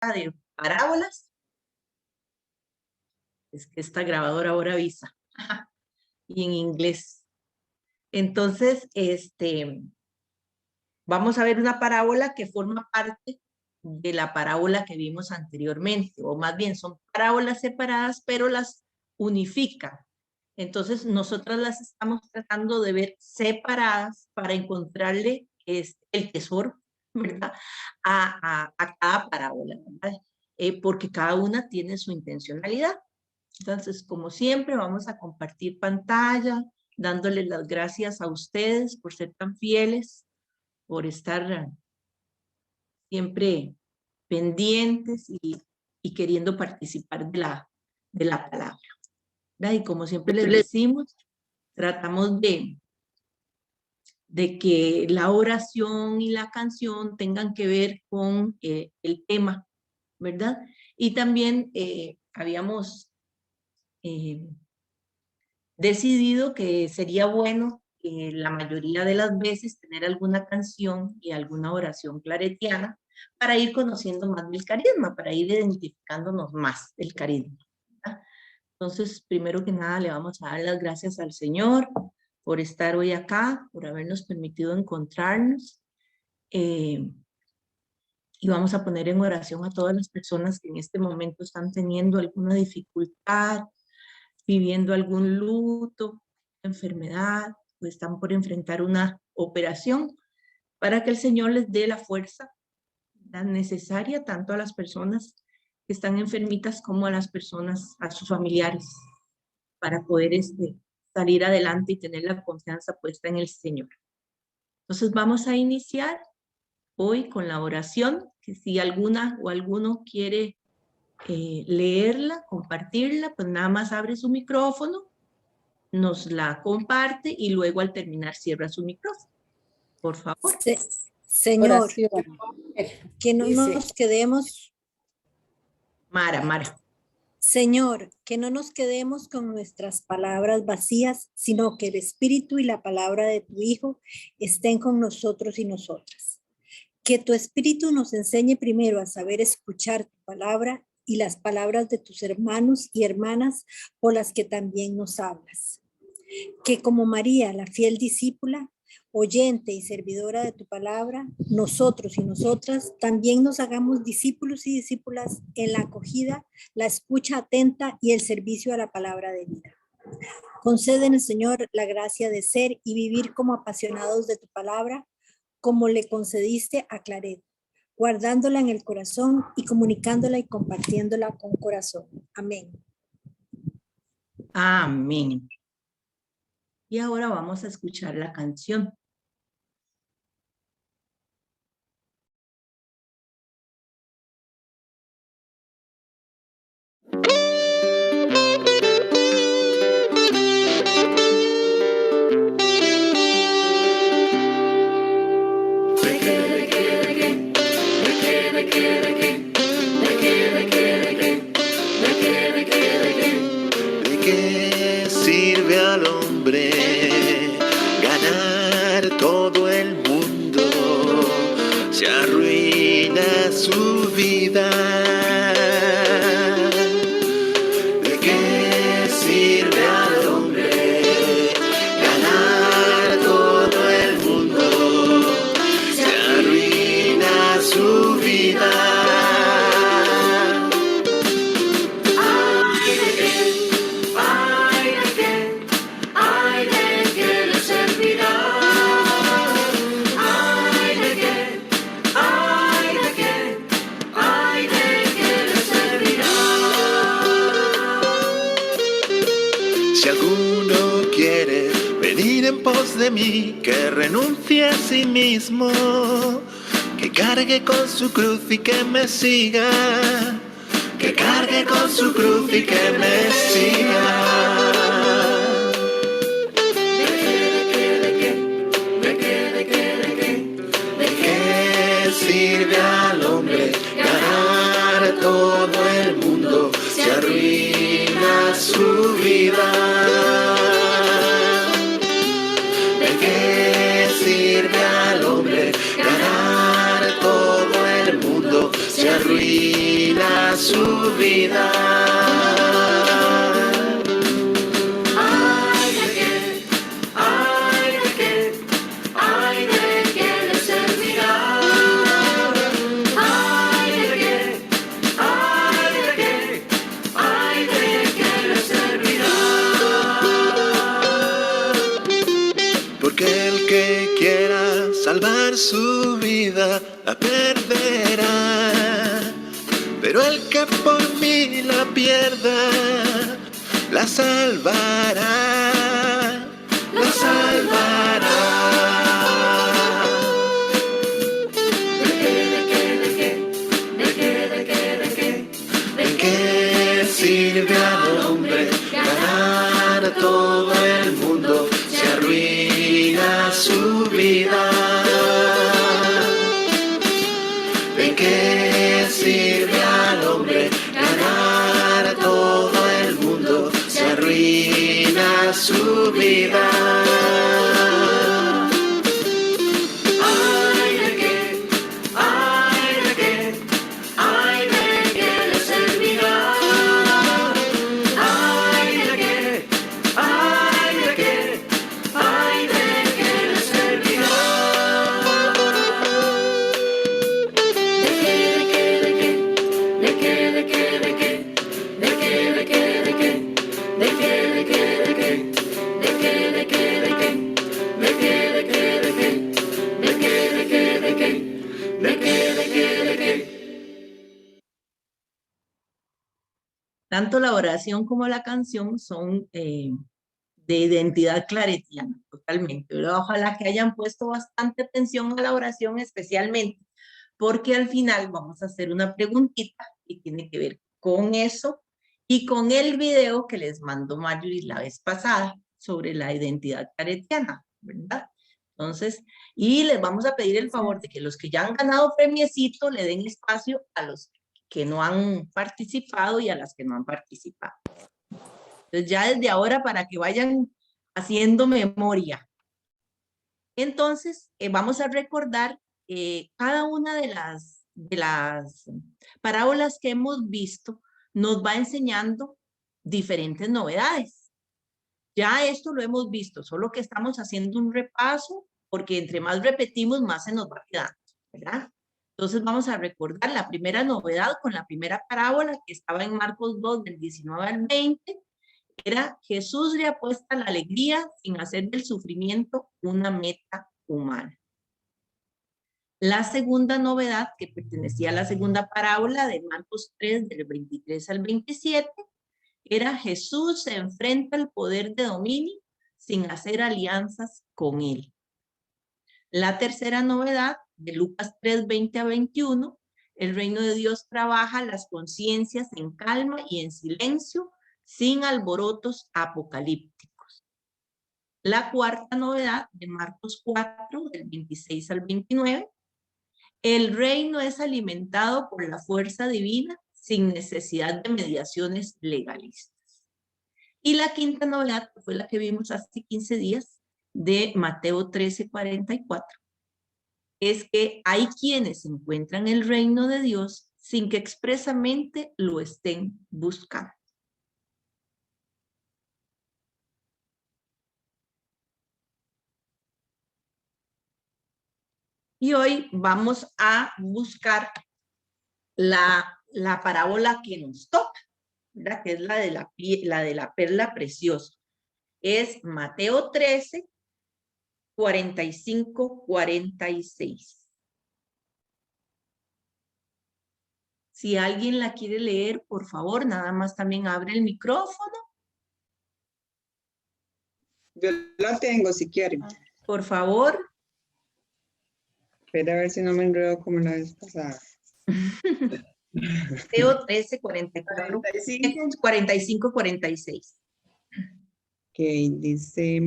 de parábolas. Es que esta grabadora ahora avisa. Y en inglés. Entonces, vamos a ver una parábola que forma parte de la parábola que vimos anteriormente, o más bien son parábolas separadas, pero las unifican. Entonces, nosotras las estamos tratando de ver separadas para encontrarle el tesoro, ¿verdad? A cada parábola, ¿verdad? Porque cada una tiene su intencionalidad. Entonces, como siempre, vamos a compartir pantalla, dándoles las gracias a ustedes por ser tan fieles, por estar siempre pendientes y queriendo participar de la palabra, ¿verdad? Y como siempre les decimos, tratamos de que la oración y la canción tengan que ver con el tema, ¿verdad? Y también habíamos decidido que sería bueno la mayoría de las veces tener alguna canción y alguna oración claretiana para ir conociendo más del carisma, para ir identificándonos más del carisma, ¿verdad? Entonces, primero que nada, le vamos a dar las gracias al Señor por estar hoy acá, por habernos permitido encontrarnos. Y vamos a poner en oración a todas las personas que en este momento están teniendo alguna dificultad, viviendo algún luto, enfermedad, o están por enfrentar una operación, para que el Señor les dé la fuerza necesaria tanto a las personas que están enfermitas como a las personas, a sus familiares, para poder salir adelante y tener la confianza puesta en el Señor. Entonces vamos a iniciar hoy con la oración, que si alguna o alguno quiere leerla, compartirla, pues nada más abre su micrófono, nos la comparte y luego al terminar cierra su micrófono. Por favor. Señor, Oración. que no Dice, nos quedemos... Mara. Señor, que no nos quedemos con nuestras palabras vacías, sino que el Espíritu y la palabra de tu Hijo estén con nosotros y nosotras. Que tu Espíritu nos enseñe primero a saber escuchar tu palabra y las palabras de tus hermanos y hermanas por las que también nos hablas. Que como María, la fiel discípula, oyente y servidora de tu palabra, nosotros y nosotras también nos hagamos discípulos y discípulas en la acogida, la escucha atenta y el servicio a la palabra de vida. Concédenos, Señor, la gracia de ser y vivir como apasionados de tu palabra, como le concediste a Claret, guardándola en el corazón y comunicándola y compartiéndola con corazón. Amén. Amén. Y ahora vamos a escuchar la canción. ¿De qué sirve al hombre ganar todo el mundo si arruina su vida? ¿De qué sirve al hombre ganar todo el mundo si arruina su vida? Si alguno quiere venir en pos de mí, que renuncie a sí mismo, que cargue con su cruz y que me siga, que cargue con su cruz y que me siga. ¿De qué sirve al hombre ganar todo el mundo si arruina su vida? ¿De qué sirve al hombre ganar todo el mundo si arruina su vida. Ay de qué, ay de qué, ay de qué le servirá. Ay de qué, ay de qué, ay de qué le servirá. Porque el que quiera salvar su vida la perderá, pero el que por mí la pierda la salvará, la salvará. ¿De qué sirve al hombre ganar todo el mundo si arruina su vida? ¿De qué sirve al hombre ganar todo el mundo si arruina su vida? Ay de qué, ay de qué, ay de qué le servirá. Ay de qué, ay de qué, ay de qué le servirá. Tanto la oración como la canción son de identidad claretiana, totalmente. Pero ojalá que hayan puesto bastante atención a la oración especialmente, porque al final vamos a hacer una preguntita y tiene que ver con eso y con el video que les mandó Marjorie la vez pasada sobre la identidad claretiana, ¿verdad? Entonces, y les vamos a pedir el favor de que los que ya han ganado premiecito le den espacio a los que no han participado y a las que no han participado. Entonces ya desde ahora para que vayan haciendo memoria. Entonces vamos a recordar cada una de las parábolas que hemos visto nos va enseñando diferentes novedades. Ya esto lo hemos visto, solo que estamos haciendo un repaso porque entre más repetimos más se nos va quedando, ¿verdad? Entonces vamos a recordar la primera novedad con la primera parábola que estaba en Marcos 2 del 19 al 20. Era Jesús le apuesta la alegría sin hacer del sufrimiento una meta humana. La segunda novedad que pertenecía a la segunda parábola de Marcos 3 del 23 al 27 era Jesús se enfrenta al poder de dominio sin hacer alianzas con él. La tercera novedad de Lucas 3, 20 a 21, el reino de Dios trabaja las conciencias en calma y en silencio, sin alborotos apocalípticos. La cuarta novedad de Marcos 4, del 26 al 29, el reino es alimentado por la fuerza divina sin necesidad de mediaciones legalistas. Y la quinta novedad, que fue la que vimos hace 15 días, de Mateo 13, 44, es que hay quienes encuentran el reino de Dios sin que expresamente lo estén buscando. Y hoy vamos a buscar la parábola que nos toca, ¿verdad? Que es la de la perla preciosa. Es Mateo 13, 45, 46. Si alguien la quiere leer, por favor, nada más también abre el micrófono. Yo la tengo si quieren. Por favor. Espera a ver si no me enredo como la vez pasada. Mateo 13, 44, 45, 46. Ok, dice...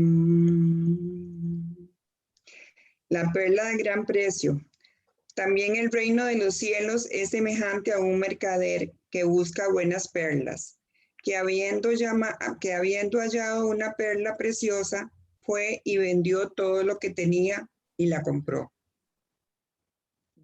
la perla de gran precio. También el reino de los cielos es semejante a un mercader que busca buenas perlas, que habiendo hallado una perla preciosa, fue y vendió todo lo que tenía y la compró.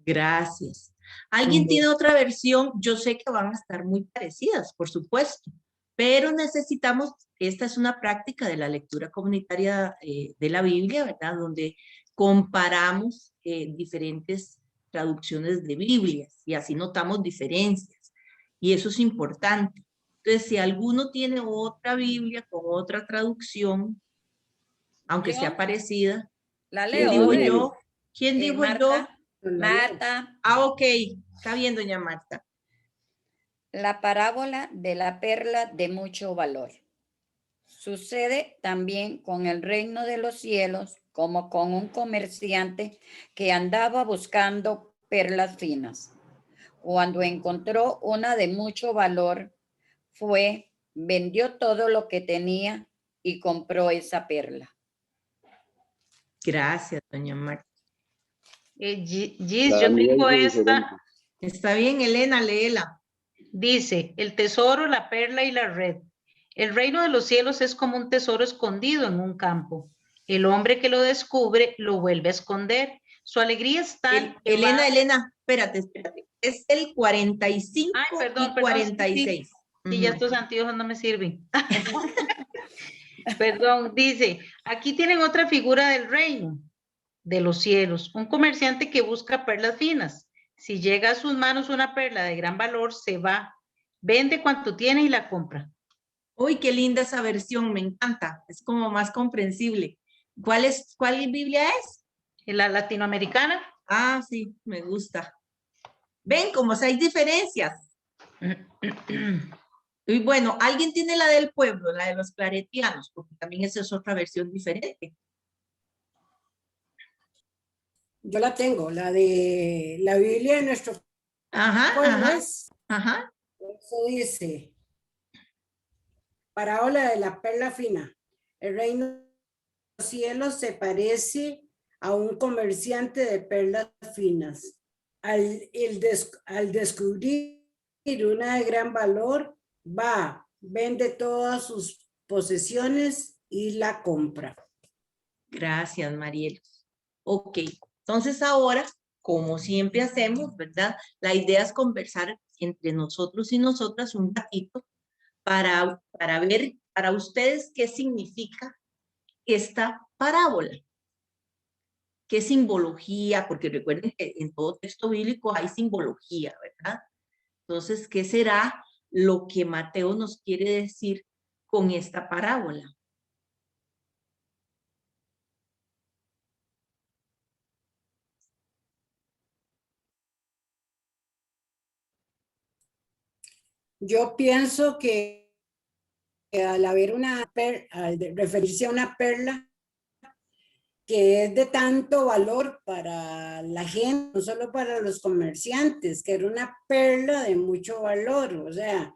Gracias. ¿Alguien tiene otra versión? Yo sé que van a estar muy parecidas, por supuesto, pero necesitamos, esta es una práctica de la lectura comunitaria de la Biblia, ¿verdad? Donde comparamos diferentes traducciones de Biblias y así notamos diferencias. Y eso es importante. Entonces, si alguno tiene otra Biblia con otra traducción, aunque Yo sea parecida, la ¿quién leo. digo a ver. yo? ¿Quién digo yo? Marta, Marta, Ah, ok. Está bien, doña Marta. la parábola de la perla de mucho valor. Sucede también con el reino de los cielos, como con un comerciante que andaba buscando perlas finas. Cuando encontró una de mucho valor, fue, vendió todo lo que tenía y compró esa perla. Gracias, doña Marta. Gis, La yo mía tengo dice esta, diferente. Está bien, Elena, léela. dice, el tesoro, la perla y la red. El reino de los cielos es como un tesoro escondido en un campo. El hombre que lo descubre lo vuelve a esconder. Su alegría es tal que va- Elena, espérate. Es el 45 Ay, perdón, y perdón, 46. sí, ya estos anteojos no me sirven. Perdón, dice, aquí tienen otra figura del reino de los cielos, un comerciante que busca perlas finas. Si llega a sus manos una perla de gran valor, se va, vende cuanto tiene y la compra. Uy, qué linda esa versión, me encanta. Es como más comprensible. ¿Cuál Biblia es? La latinoamericana. Ah, sí, me gusta. Ven, como si hay diferencias. Y bueno, ¿alguien tiene la del pueblo, la de los claretianos? Porque también esa es otra versión diferente. Yo la tengo, la de la Biblia de nuestro pueblo es. Ajá. Eso dice, parábola de la perla fina. El reino de los cielos se parece a un comerciante de perlas finas. Al descubrir una de gran valor, va, vende todas sus posesiones y la compra. Gracias, Mariel. Ok, entonces ahora, como siempre hacemos, ¿verdad? La idea es conversar entre nosotros y nosotras un ratito para ver para ustedes qué significa esta parábola. ¿Qué simbología? Porque recuerden que en todo texto bíblico hay simbología, ¿verdad? Entonces, ¿qué será lo que Mateo nos quiere decir con esta parábola? Yo pienso que al haber al referirse a una perla que es de tanto valor para la gente, no solo para los comerciantes, que era una perla de mucho valor, o sea,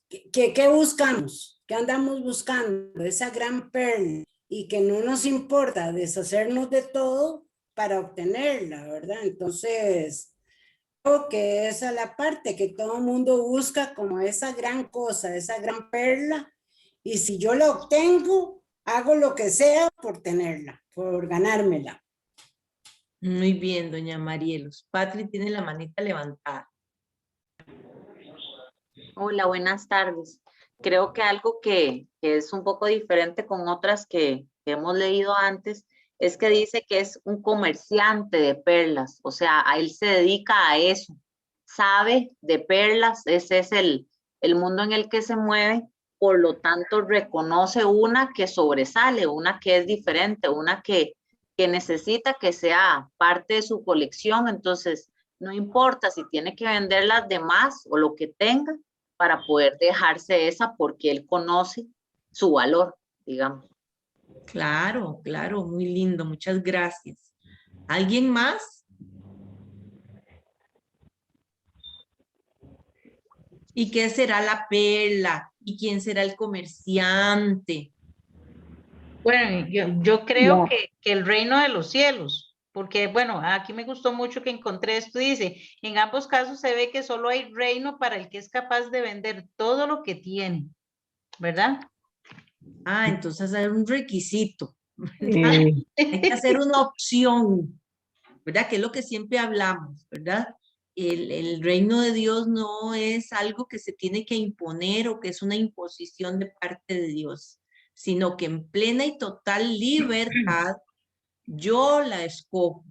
¿qué buscamos? ¿Qué andamos buscando? Esa gran perla y que no nos importa deshacernos de todo para obtenerla, ¿verdad? Entonces, creo que esa es la parte que todo el mundo busca como esa gran cosa, esa gran perla, y si yo la obtengo, hago lo que sea por tenerla, por ganármela. Muy bien, doña Marielos. Patri tiene la manita levantada. Hola, buenas tardes. Creo que algo que es un poco diferente con otras que hemos leído antes es que dice que es un comerciante de perlas, o sea, a él se dedica a eso, sabe de perlas, ese es el mundo en el que se mueve, por lo tanto reconoce una que sobresale, una que es diferente, una que necesita que sea parte de su colección, entonces no importa si tiene que vender las demás o lo que tenga, para poder dejarse esa porque él conoce su valor, digamos. Claro, claro, muy lindo, muchas gracias. ¿Alguien más? ¿Y qué será la perla? ¿Y quién será el comerciante? Bueno, yo creo que el reino de los cielos, porque bueno, aquí me gustó mucho que encontré esto, dice, en ambos casos se ve que solo hay reino para el que es capaz de vender todo lo que tiene, ¿verdad? Ah, entonces hay un requisito, ¿verdad? Hay que hacer una opción, ¿verdad? Que es lo que siempre hablamos, ¿verdad? el reino de Dios no es algo que se tiene que imponer o que es una imposición de parte de Dios, sino que en plena y total libertad yo la escojo.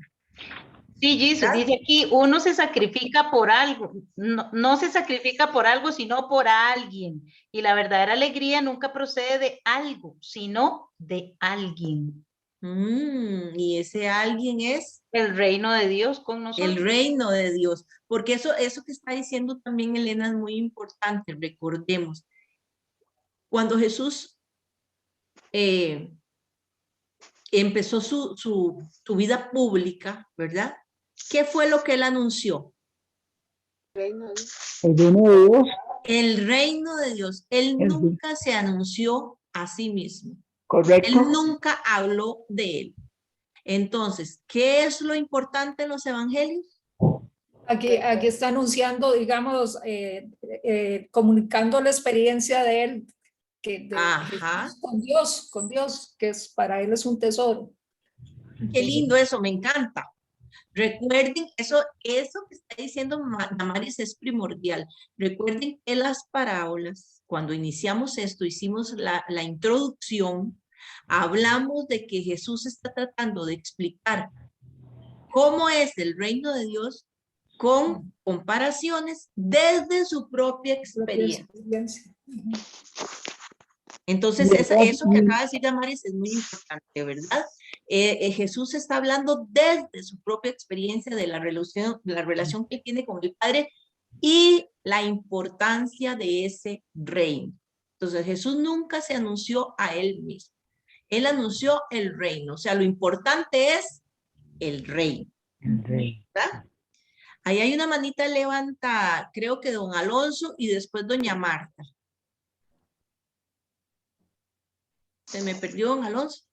Sí, Jesús, dice aquí, uno se sacrifica por algo, no se sacrifica por algo, sino por alguien. Y la verdadera alegría nunca procede de algo, sino de alguien. Y ese alguien es el reino de Dios con nosotros. El reino de Dios. Porque eso que está diciendo también Elena es muy importante. Recordemos, cuando Jesús empezó su vida pública, ¿verdad? ¿Qué fue lo que él anunció? El reino de Dios. El reino de Dios. Él nunca se anunció a sí mismo. Correcto. Él nunca habló de él. Entonces, ¿qué es lo importante en los evangelios? Aquí está anunciando, digamos, comunicando la experiencia de él, con Dios, que es, para él es un tesoro. Qué lindo eso, me encanta. Recuerden, eso que está diciendo Damaris es primordial. Recuerden que las parábolas, cuando iniciamos esto, hicimos la introducción, hablamos de que Jesús está tratando de explicar cómo es el reino de Dios con comparaciones desde su propia experiencia. Entonces, eso que acaba de decir Damaris es muy importante, ¿verdad? Jesús está hablando desde su propia experiencia de la relación que tiene con el Padre y la importancia de ese reino. Entonces, Jesús nunca se anunció a él mismo. Él anunció el reino. O sea, lo importante es el reino. ¿Verdad? Ahí hay una manita levantada, creo que don Alonso y después doña Marta. ¿Se me perdió don Alonso?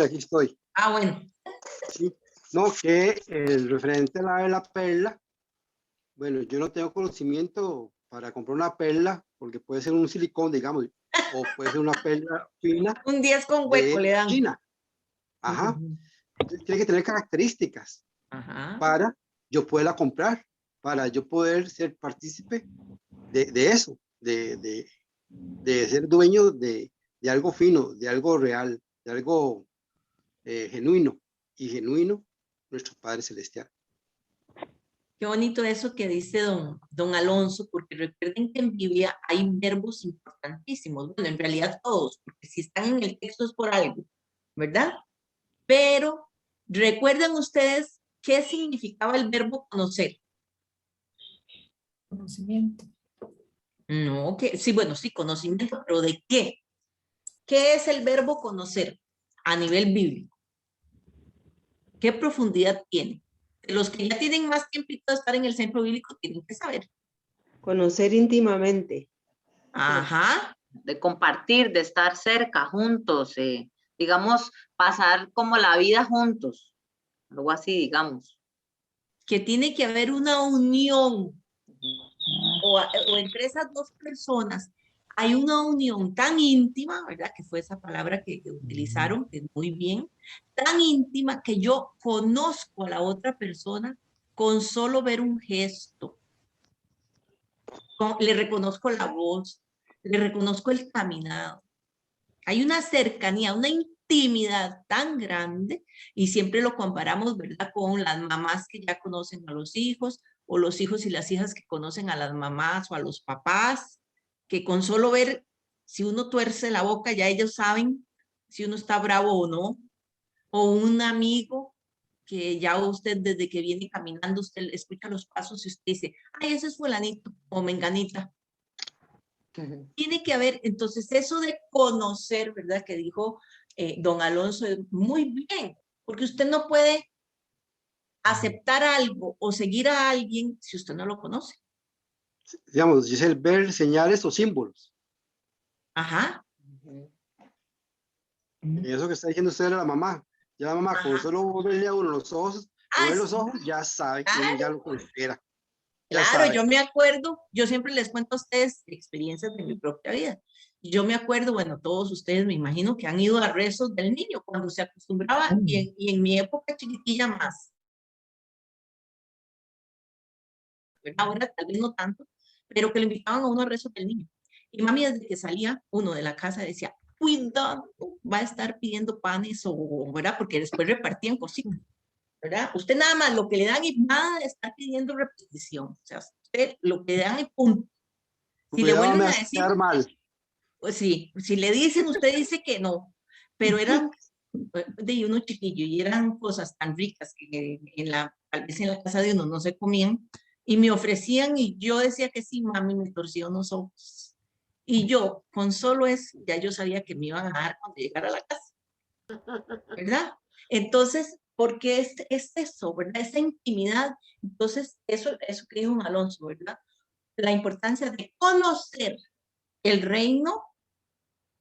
Aquí estoy. Ah, bueno. Sí. No, que el referente a la perla, bueno, yo no tengo conocimiento para comprar una perla, porque puede ser un silicón, digamos, o puede ser una perla fina. Un 10 con hueco le dan. China. Ajá. Entonces, tiene que tener características para yo poderla comprar, para yo poder ser partícipe de eso, de ser dueño de algo fino, de algo real, de algo genuino, y genuino nuestro Padre Celestial. Qué bonito eso que dice don Alonso, porque recuerden que en Biblia hay verbos importantísimos, bueno, en realidad todos, porque si están en el texto es por algo, ¿verdad? Pero recuerden ustedes qué significaba el verbo conocer. Conocimiento. No, que sí, bueno, sí, conocimiento, pero ¿de qué? ¿Qué es el verbo conocer a nivel bíblico? ¿Qué profundidad tiene? Los que ya tienen más tiempito de estar en el centro bíblico tienen que saber. Conocer íntimamente. Ajá. De compartir, de estar cerca, juntos, digamos, pasar como la vida juntos, algo así, digamos. Que tiene que haber una unión, o entre esas dos personas, hay una unión tan íntima, ¿verdad? Que fue esa palabra que utilizaron, que muy bien, tan íntima que yo conozco a la otra persona con solo ver un gesto. Le reconozco la voz, le reconozco el caminado. Hay una cercanía, una intimidad tan grande, y siempre lo comparamos, ¿verdad? Con las mamás que ya conocen a los hijos, o los hijos y las hijas que conocen a las mamás o a los papás, que con solo ver si uno tuerce la boca, ya ellos saben si uno está bravo o no. O un amigo que ya usted desde que viene caminando, usted escucha los pasos y usted dice, ay, ese es fulanito o menganita. Tiene que haber, entonces, eso de conocer, ¿verdad? Que dijo don Alonso, muy bien, porque usted no puede aceptar algo o seguir a alguien si usted no lo conoce. Digamos, es el ver señales o símbolos. Ajá. Eso que está diciendo usted era la mamá. Ya la mamá, como solo verle a uno los ojos, ver los ojos, ya sabe que ya lo considera. Claro, yo me acuerdo, yo siempre les cuento a ustedes experiencias de mi propia vida. Yo me acuerdo, bueno, todos ustedes me imagino que han ido a rezos del niño cuando se acostumbraba, y en mi época chiquitilla más. ¿verdad? Ahora tal vez no tanto, pero que lo invitaban a uno a rezos del niño. Y mami, desde que salía uno de la casa decía, cuidado, va a estar pidiendo panes o, ¿verdad? Porque después repartían cositas, ¿verdad? Usted nada más lo que le dan y nada de estar pidiendo repetición. O sea, usted lo que le dan y punto. Si le vuelven a decir, mal. pues sí, si le dicen, usted dice que no, pero eran de uno chiquillo y eran cosas tan ricas que tal vez en la casa de uno no se comían y me ofrecían y yo decía que sí, mami, me torció los ojos. Y yo, con solo eso, ya yo sabía que me iban a dar cuando llegara a la casa, ¿verdad? Entonces, porque es eso, ¿verdad? Esa intimidad. Entonces, eso que dijo un Alonso, ¿verdad? La importancia de conocer el reino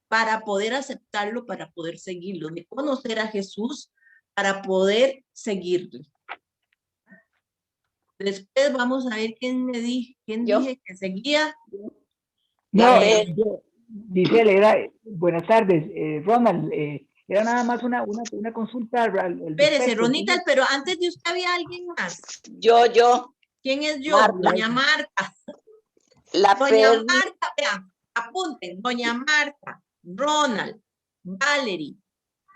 para poder aceptarlo, para poder seguirlo, de conocer a Jesús para poder seguirle. Después vamos a ver quién dije que seguía. No, Giselle, buenas tardes, Ronald, era nada más una consulta al Espérese, respecto. Ronita, pero antes de usted había alguien más. Yo. ¿Quién es yo? Marta. Doña Marta. Doña Marta, vean, apunten, Doña Marta, Ronald, Valerie,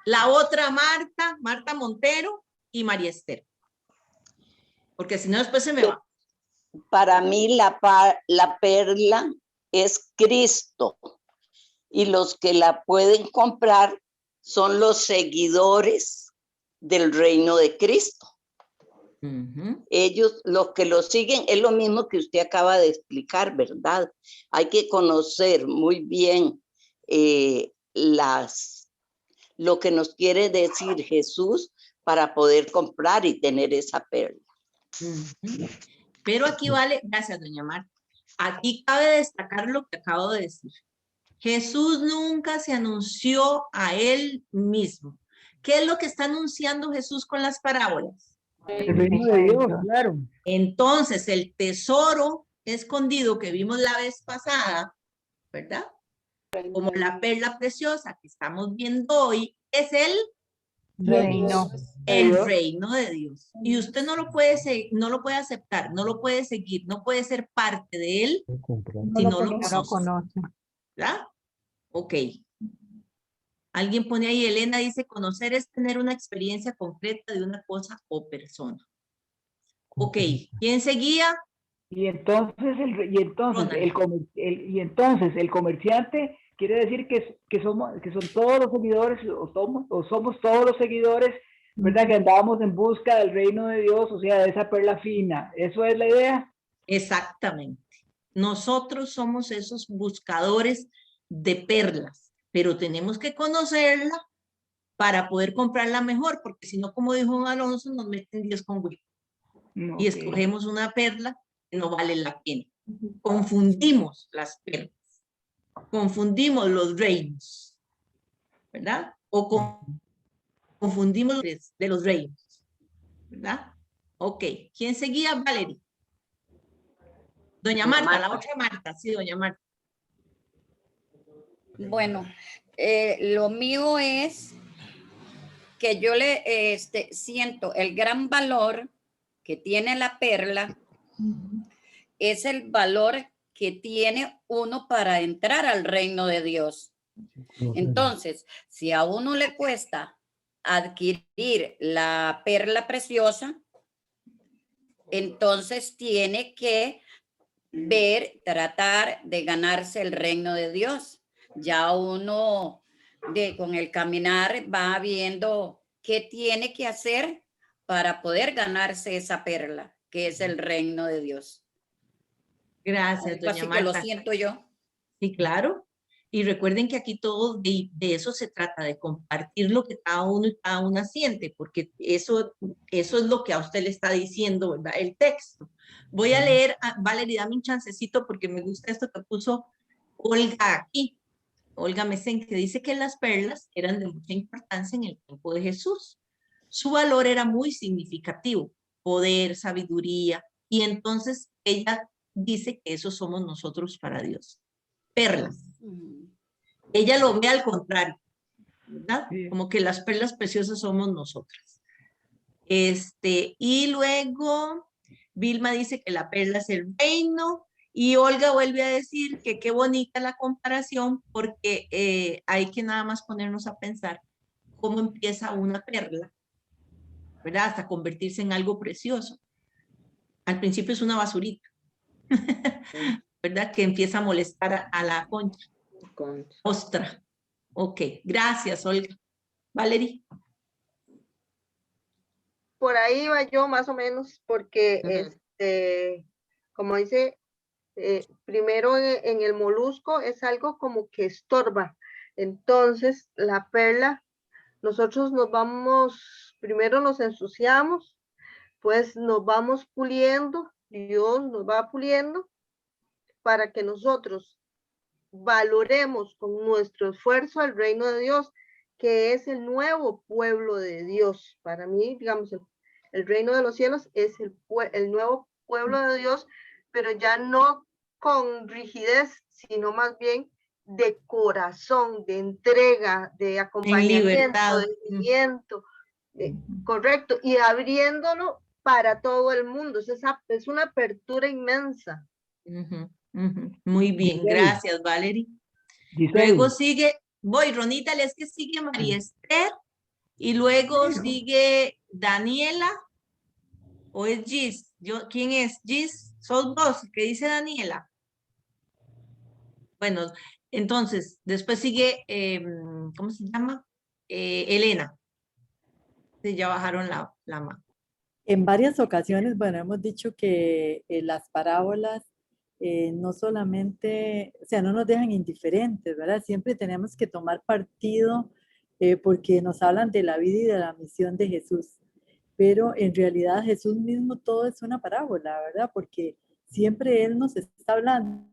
la otra Marta, Marta Montero y María Esther. Porque si no después se me va. Para mí la perla es Cristo y los que la pueden comprar son los seguidores del reino de Cristo. Ellos, los que lo siguen, es lo mismo que usted acaba de explicar, ¿verdad? Hay que conocer muy bien lo que nos quiere decir Jesús para poder comprar y tener esa perla. Pero aquí vale, gracias doña Marta, aquí cabe destacar lo que acabo de decir. Jesús nunca se anunció a él mismo. ¿Qué es lo que está anunciando Jesús con las parábolas? El reino de Dios, claro. Entonces, el tesoro escondido que vimos la vez pasada, ¿verdad? Como la perla preciosa que estamos viendo hoy, es el reino. El reino de Dios. Y usted no lo puede aceptar, no lo puede seguir, no puede ser parte de él si no lo conoce. ¿Verdad? Ok. Alguien pone ahí, Elena dice, conocer es tener una experiencia concreta de una cosa o persona. Ok, ¿quién seguía? Y entonces el comerciante quiere decir que son todos los seguidores o somos todos los seguidores, ¿verdad? Que andábamos en busca del reino de Dios, o sea, de esa perla fina. ¿Eso es la idea? Exactamente. Nosotros somos esos buscadores de perlas, pero tenemos que conocerla para poder comprarla mejor, porque si no, como dijo don Alonso, nos meten 10 con hueco. Okay. Y escogemos una perla que no vale la pena. Confundimos las perlas, confundimos los reinos, ¿verdad? O confundimos de los reinos, ¿verdad? Ok, ¿quién seguía? Valerie. Doña Marta, la otra Marta, sí, doña Marta. Bueno, lo mío es que yo le siento el gran valor que tiene la perla, es el valor que tiene uno para entrar al reino de Dios. Entonces, si a uno le cuesta adquirir la perla preciosa, entonces tiene que tratar de ganarse el reino de Dios. Ya uno con el caminar va viendo qué tiene que hacer para poder ganarse esa perla, que es el reino de Dios. Gracias, doña Marta. Así que lo siento yo. Sí, claro. Y recuerden que aquí todo de eso se trata, de compartir lo que cada uno y cada una siente, porque eso es lo que a usted le está diciendo, ¿verdad? El texto. Voy a leer, Valerie, dame un chancecito porque me gusta esto que puso Olga aquí. Olga Mesén, que dice que las perlas eran de mucha importancia en el tiempo de Jesús. Su valor era muy significativo, poder, sabiduría, y entonces ella dice que eso somos nosotros para Dios. Perlas. Ella lo ve al contrario, ¿verdad? Como que las perlas preciosas somos nosotras. Y luego Vilma dice que la perla es el reino. Y Olga vuelve a decir que qué bonita la comparación, porque hay que nada más ponernos a pensar cómo empieza una perla, ¿verdad? Hasta convertirse en algo precioso. Al principio es una basurita, ¿verdad? Que empieza a molestar a la concha. Ostra. Ok, gracias, Olga. Valerie. Por ahí va yo más o menos, porque como dice, primero en el molusco es algo como que estorba. Entonces, la perla, nosotros nos vamos, primero nos ensuciamos, pues nos vamos puliendo, Dios nos va puliendo para que nosotros valoremos con nuestro esfuerzo el reino de Dios, que es el nuevo pueblo de Dios. Para mí, digamos, el reino de los cielos es el nuevo pueblo de Dios, pero ya no con rigidez, sino más bien de corazón, de entrega, de acompañamiento, de seguimiento, correcto, y abriéndolo para todo el mundo. Es una apertura inmensa. Muy bien, gracias, Valerie. Luego sigue, Ronita, es que sigue María Esther, y luego sigue Daniela, o es Gis. ¿Quién es? Gis, sos vos, ¿qué dice Daniela? Bueno, entonces, después sigue, ¿cómo se llama? Elena. Ya bajaron la mano. En varias ocasiones, bueno, hemos dicho que las parábolas no solamente, o sea, no nos dejan indiferentes, ¿verdad? Siempre tenemos que tomar partido porque nos hablan de la vida y de la misión de Jesús. Pero en realidad Jesús mismo todo es una parábola, ¿verdad? Porque siempre Él nos está hablando,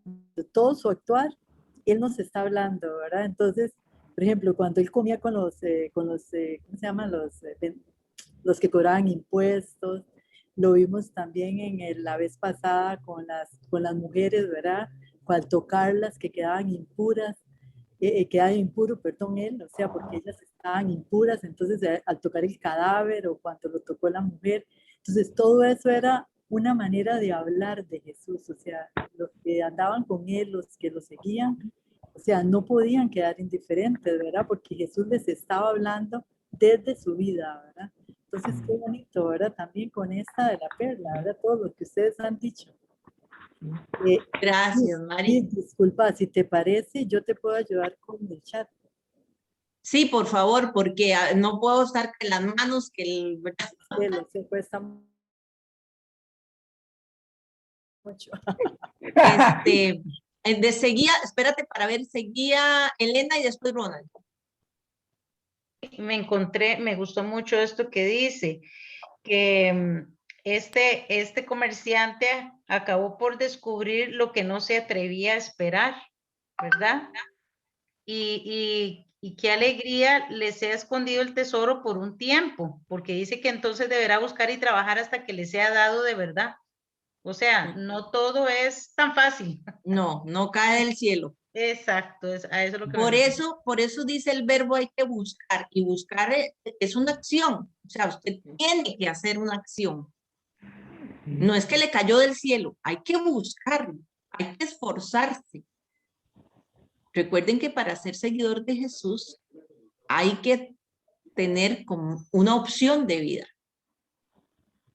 todo su actuar, Él nos está hablando, ¿verdad? Entonces, por ejemplo, cuando Él comía con los ¿cómo se llaman? Los que cobraban impuestos, lo vimos también la vez pasada con las mujeres, ¿verdad? Al tocarlas que quedaban impuras, quedaba impuro, perdón, él, o sea, porque ellas estaban impuras, entonces al tocar el cadáver o cuando lo tocó la mujer, entonces todo eso era una manera de hablar de Jesús, o sea, los que andaban con él, los que lo seguían, o sea, no podían quedar indiferentes, ¿verdad? Porque Jesús les estaba hablando desde su vida, ¿verdad? Entonces, qué bonito, ¿verdad? También con esta de la perla, ¿verdad? Todo lo que ustedes han dicho. Gracias, Mari. Disculpa, si te parece, yo te puedo ayudar con el chat. Sí, por favor, porque no puedo estar con las manos que se cuesta mucho. De seguía, espérate para ver, seguía Elena y después Ronald. Me gustó mucho esto que dice, que este comerciante acabó por descubrir lo que no se atrevía a esperar, ¿verdad? Y qué alegría les sea escondido el tesoro por un tiempo, porque dice que entonces deberá buscar y trabajar hasta que le sea dado de verdad. O sea, no todo es tan fácil. No, no cae del cielo. Exacto, a eso es lo que por eso dice el verbo hay que buscar, y buscar es una acción, o sea, usted tiene que hacer una acción. No es que le cayó del cielo, hay que buscarlo, hay que esforzarse. Recuerden que para ser seguidor de Jesús hay que tener como una opción de vida.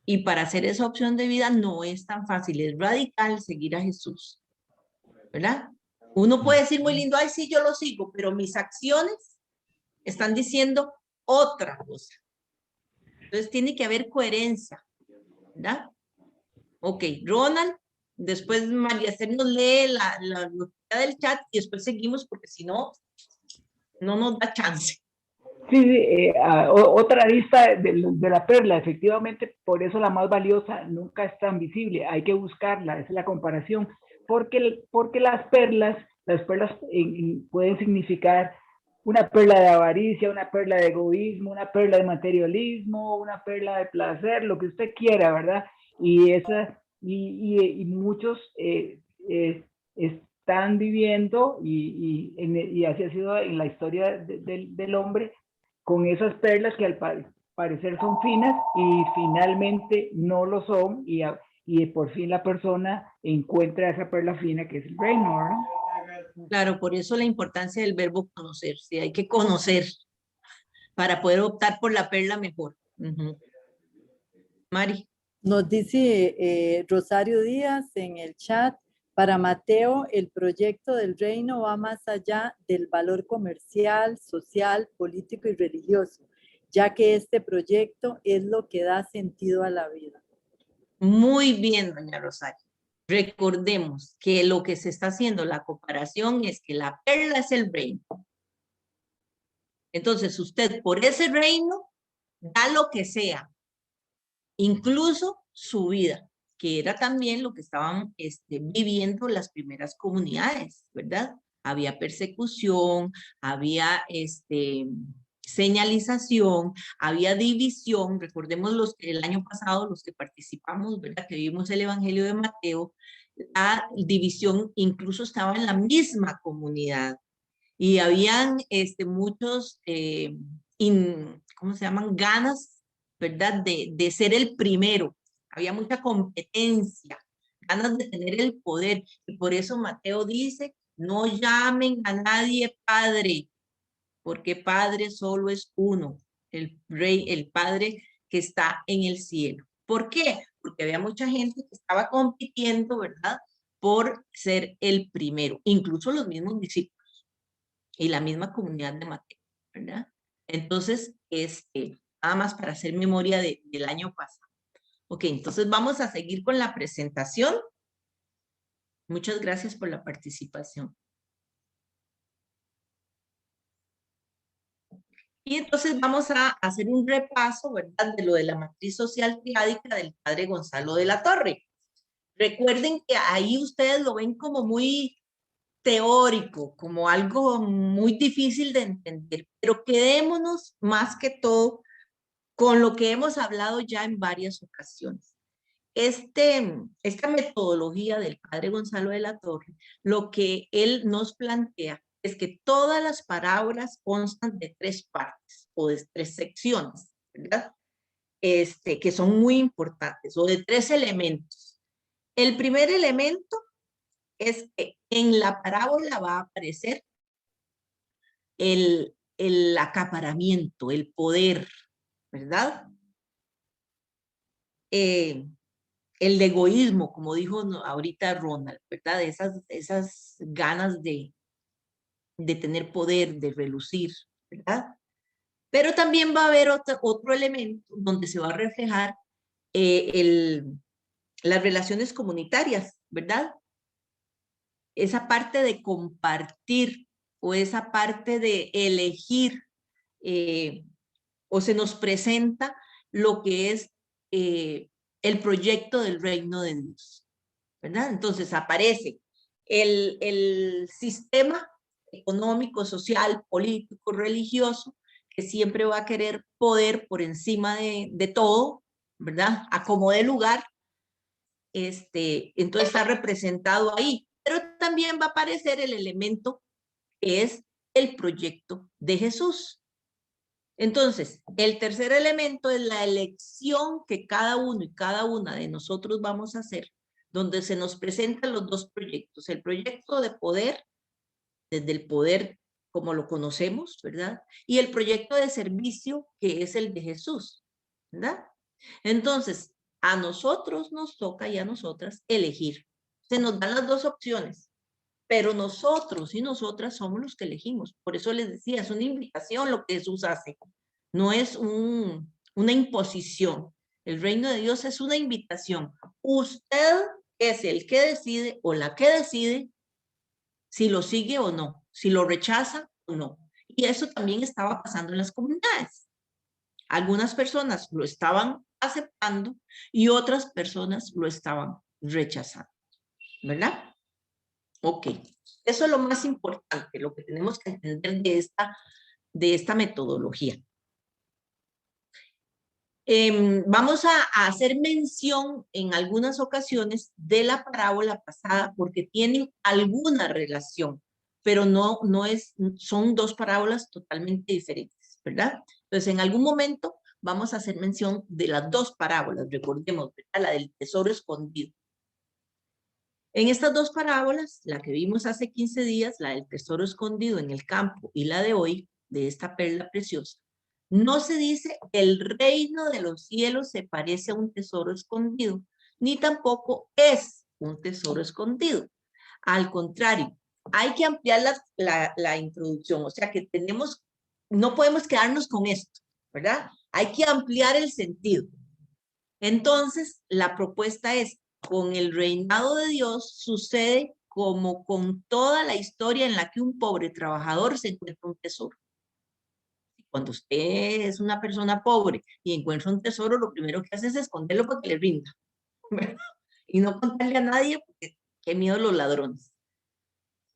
Y para hacer esa opción de vida no es tan fácil, es radical seguir a Jesús, ¿verdad? Uno puede decir muy lindo, ay, sí, yo lo sigo, pero mis acciones están diciendo otra cosa. Entonces tiene que haber coherencia, ¿verdad? Ok, Ronald, después María Esther nos lee la noticia del chat y después seguimos porque si no, no nos da chance. Sí, otra lista de la perla, efectivamente, por eso la más valiosa nunca es tan visible, hay que buscarla, esa es la comparación, porque las perlas pueden significar una perla de avaricia, una perla de egoísmo, una perla de materialismo, una perla de placer, lo que usted quiera, ¿verdad? Y muchos están viviendo, y así ha sido en la historia del hombre, con esas perlas que al parecer son finas y finalmente no lo son, y y por fin la persona encuentra esa perla fina que es el reino, ¿verdad? Claro, por eso la importancia del verbo conocer. Sí, hay que conocer para poder optar por la perla mejor. Mari. Nos dice Rosario Díaz en el chat, para Mateo el proyecto del reino va más allá del valor comercial, social, político y religioso, ya que este proyecto es lo que da sentido a la vida. Muy bien, doña Rosario. Recordemos que lo que se está haciendo, la comparación, es que la perla es el reino. Entonces, usted por ese reino da lo que sea, incluso su vida, que era también lo que estaban viviendo las primeras comunidades, ¿verdad? Había persecución, había señalización, había división. Recordemos el año pasado, los que participamos, ¿verdad? Que vimos el Evangelio de Mateo, la división incluso estaba en la misma comunidad. Y habían muchos, ¿cómo se llaman? Ganas, ¿verdad? De ser el primero. Había mucha competencia, ganas de tener el poder. Y por eso Mateo dice, no llamen a nadie padre, porque padre solo es uno, el rey, el padre que está en el cielo. ¿Por qué? Porque había mucha gente que estaba compitiendo, ¿verdad? Por ser el primero, incluso los mismos discípulos y la misma comunidad de Mateo, ¿verdad? Entonces, nada más para hacer memoria del año pasado. Ok, entonces vamos a seguir con la presentación. Muchas gracias por la participación. Y entonces vamos a hacer un repaso, ¿verdad? De lo de la matriz social triádica del padre Gonzalo de la Torre. Recuerden que ahí ustedes lo ven como muy teórico, como algo muy difícil de entender, pero quedémonos más que todo con lo que hemos hablado ya en varias ocasiones. Esta metodología del padre Gonzalo de la Torre, lo que él nos plantea es que todas las parábolas constan de 3 partes o de 3 secciones, ¿verdad? Que son muy importantes, o de 3 elementos. El primer elemento es que en la parábola va a aparecer el acaparamiento, el poder, ¿verdad? El egoísmo, como dijo ahorita Ronald, ¿verdad? Esas ganas de tener poder, de relucir, ¿verdad? Pero también va a haber otro elemento donde se va a reflejar las relaciones comunitarias, ¿verdad? Esa parte de compartir o esa parte de elegir o se nos presenta lo que es el proyecto del reino de Dios, ¿verdad? Entonces aparece el sistema económico, social, político, religioso, que siempre va a querer poder por encima de todo, ¿verdad? A como dé lugar, entonces está representado ahí. Pero también va a aparecer el elemento que es el proyecto de Jesús. Entonces, el tercer elemento es la elección que cada uno y cada una de nosotros vamos a hacer, donde se nos presentan los 2 proyectos. El proyecto de poder, desde el poder como lo conocemos, ¿verdad? Y el proyecto de servicio, que es el de Jesús, ¿verdad? Entonces, a nosotros nos toca y a nosotras elegir. Se nos dan las 2 opciones, pero nosotros y nosotras somos los que elegimos. Por eso les decía, es una invitación lo que Jesús hace. No es una imposición. El reino de Dios es una invitación. Usted es el que decide o la que decide si lo sigue o no, si lo rechaza o no. Y eso también estaba pasando en las comunidades. Algunas personas lo estaban aceptando y otras personas lo estaban rechazando, ¿verdad? Ok, eso es lo más importante, lo que tenemos que entender de esta metodología. Vamos a hacer mención en algunas ocasiones de la parábola pasada porque tienen alguna relación, pero son 2 parábolas totalmente diferentes, ¿verdad? Entonces, en algún momento vamos a hacer mención de las dos parábolas, recordemos, ¿verdad? La del tesoro escondido. En estas dos parábolas, la que vimos hace 15 días, la del tesoro escondido en el campo y la de hoy, de esta perla preciosa, no se dice que el reino de los cielos se parece a un tesoro escondido, ni tampoco es un tesoro escondido. Al contrario, hay que ampliar la introducción, o sea que tenemos, no podemos quedarnos con esto, ¿verdad? Hay que ampliar el sentido. Entonces, la propuesta es, con el reinado de Dios sucede como con toda la historia en la que un pobre trabajador se encuentra un tesoro. Cuando usted es una persona pobre y encuentra un tesoro, lo primero que hace es esconderlo para que le rinda, ¿verdad? Y no contarle a nadie porque qué miedo los ladrones.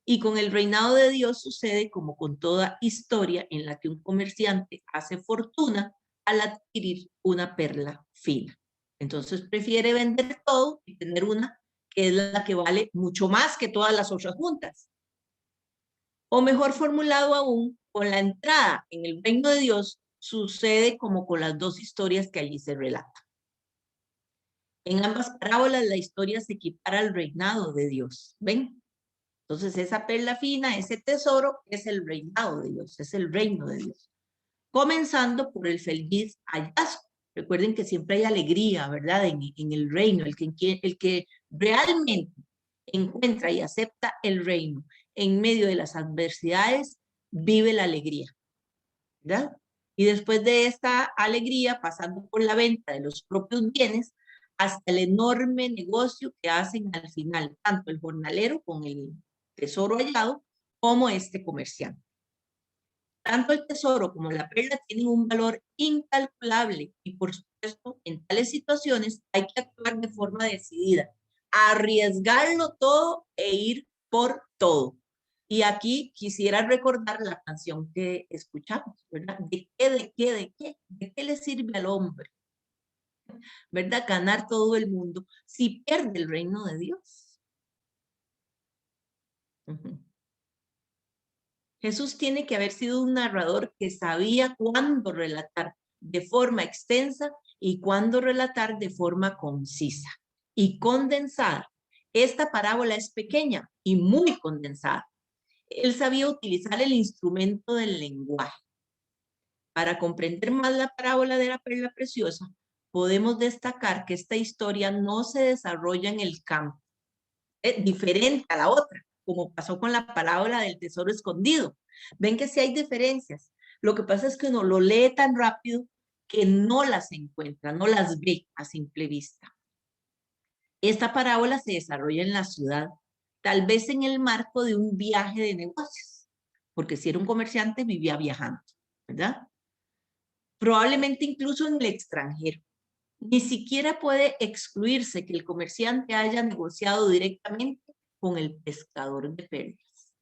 Y con el reinado de Dios sucede como con toda historia en la que un comerciante hace fortuna al adquirir una perla fina. Entonces prefiere vender todo y tener una que es la que vale mucho más que todas las otras juntas. O mejor formulado aún, con la entrada en el reino de Dios sucede como con las dos historias que allí se relatan. En ambas parábolas la historia se equipara al reinado de Dios. ¿Ven? Entonces esa perla fina, ese tesoro, es el reinado de Dios, es el reino de Dios. Comenzando por el feliz hallazgo. Recuerden que siempre hay alegría, ¿verdad? En el reino, el que realmente encuentra y acepta el reino en medio de las adversidades, vive la alegría, ¿verdad? Y después de esta alegría, pasando por la venta de los propios bienes, hasta el enorme negocio que hacen al final, tanto el jornalero con el tesoro hallado, como este comerciante. Tanto el tesoro como la perla tienen un valor incalculable y por supuesto en tales situaciones hay que actuar de forma decidida, arriesgarlo todo e ir por todo. Y aquí quisiera recordar la canción que escuchamos, ¿verdad? ¿De qué le sirve al hombre? ¿Verdad? Ganar todo el mundo si pierde el reino de Dios. Jesús tiene que haber sido un narrador que sabía cuándo relatar de forma extensa y cuándo relatar de forma concisa y condensada. Esta parábola es pequeña y muy condensada. Él sabía utilizar el instrumento del lenguaje. Para comprender más la parábola de la perla preciosa, podemos destacar que esta historia no se desarrolla en el campo, diferente a la otra, como pasó con la parábola del tesoro escondido. Ven que sí hay diferencias. Lo que pasa es que uno lo lee tan rápido que no las encuentra, no las ve a simple vista. Esta parábola se desarrolla en la ciudad, tal vez en el marco de un viaje de negocios, porque si era un comerciante vivía viajando, ¿verdad? Probablemente incluso en el extranjero. Ni siquiera puede excluirse que el comerciante haya negociado directamente con el pescador de perlas.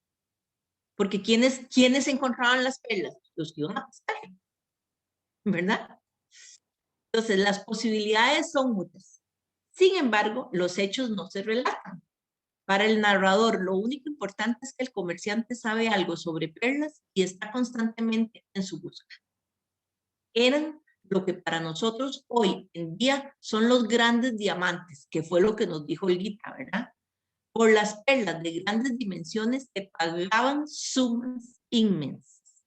Porque ¿quiénes encontraban las perlas? Los que iban a pescar, ¿verdad? Entonces, las posibilidades son muchas. Sin embargo, los hechos no se relatan. Para el narrador, lo único importante es que el comerciante sabe algo sobre perlas y está constantemente en su búsqueda. Eran lo que para nosotros hoy en día son los grandes diamantes, que fue lo que nos dijo Olguita, ¿verdad? Por las perlas de grandes dimensiones que pagaban sumas inmensas.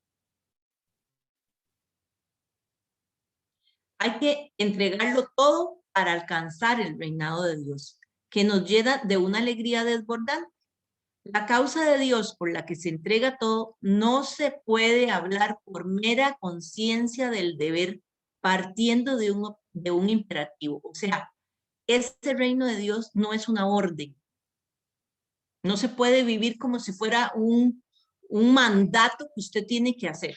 Hay que entregarlo todo para alcanzar el reinado de Dios, que nos llena de una alegría desbordante. La causa de Dios por la que se entrega todo no se puede hablar por mera conciencia del deber, partiendo de un imperativo. O sea, este reino de Dios no es una orden. No se puede vivir como si fuera un mandato que usted tiene que hacer,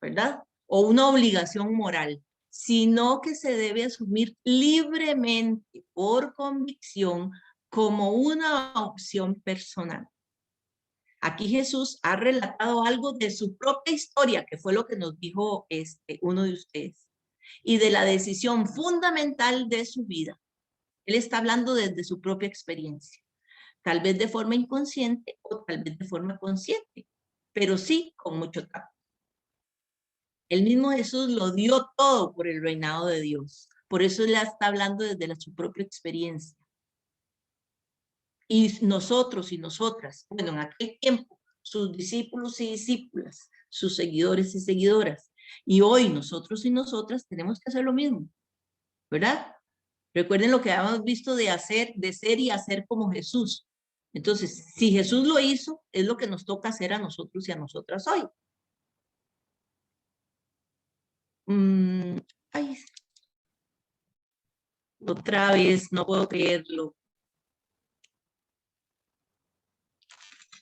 ¿verdad? O una obligación moral, sino que se debe asumir libremente, por convicción, como una opción personal. Aquí Jesús ha relatado algo de su propia historia, que fue lo que nos dijo uno de ustedes, y de la decisión fundamental de su vida. Él está hablando desde su propia experiencia, tal vez de forma inconsciente o tal vez de forma consciente, pero sí con mucho tacto. El mismo Jesús lo dio todo por el reinado de Dios. Por eso él está hablando desde su propia experiencia. Y nosotros y nosotras, bueno, en aquel tiempo, sus discípulos y discípulas, sus seguidores y seguidoras. Y hoy nosotros y nosotras tenemos que hacer lo mismo, ¿verdad? Recuerden lo que habíamos visto de hacer, de ser y hacer como Jesús. Entonces, si Jesús lo hizo, es lo que nos toca hacer a nosotros y a nosotras hoy. Ay, otra vez, no puedo creerlo.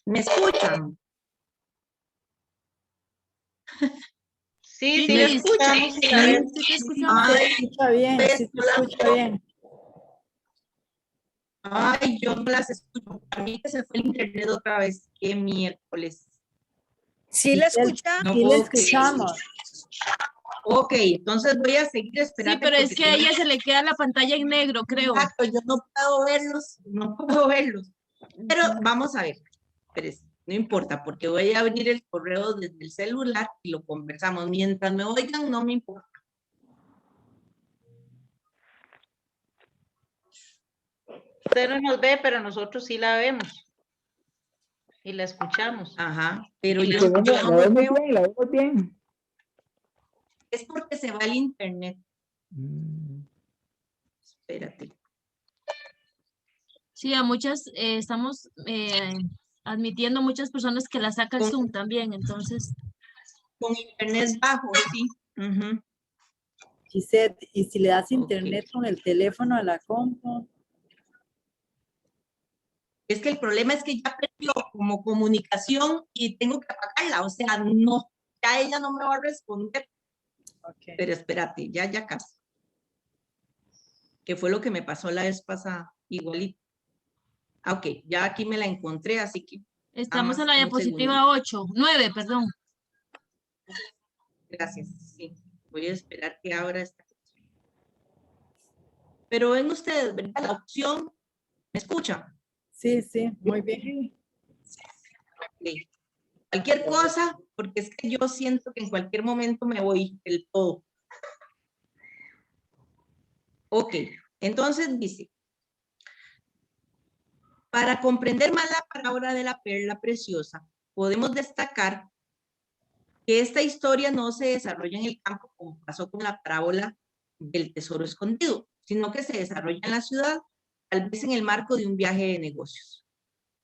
¿Me escuchan? Sí, sí, me escuchan. Sí, te escuchamos. Ay, Se escucha bien, sí te escucha bien. Ay, yo no las escucho. A mí que se fue el internet otra vez. Qué miércoles. ¿Sí la escucha? No Sí, la puedo escuchamos. Ok, entonces voy a seguir esperando. Sí, pero es que a ella se le queda la pantalla en negro, creo. Exacto, yo no puedo verlos, no puedo verlos. Pero vamos a ver, espérese, no importa, porque voy a abrir el correo desde el celular y lo conversamos. Mientras me oigan, no me importa. Usted no nos ve, pero nosotros sí la vemos. Y la escuchamos. Ajá, pero Y yo la no vemos veo. bien, la vemos bien. Es porque se va el internet. Espérate. Sí, a muchas, estamos admitiendo muchas personas que la saca el Zoom también, entonces. Con internet bajo, sí. Gisette, y si le das internet con el teléfono a la compu. Es que el problema es que ya perdió como comunicación y tengo que apagarla, o sea, no, ya ella no me va a responder. Okay. Pero espérate, ya casi. Que fue lo que me pasó la vez pasada, igualito. Ok, ya aquí me la encontré, así que... Estamos en la diapositiva 9, perdón. Gracias, sí. Voy a esperar que abra esta. Pero ven ustedes, ¿verdad? La opción, ¿me escuchan? Sí, sí, muy bien. Okay. Cualquier cosa, porque es que yo siento que en cualquier momento me voy del todo. Ok, entonces dice, para comprender más la parábola de la perla preciosa, podemos destacar que esta historia no se desarrolla en el campo como pasó con la parábola del tesoro escondido, sino que se desarrolla en la ciudad, tal vez en el marco de un viaje de negocios.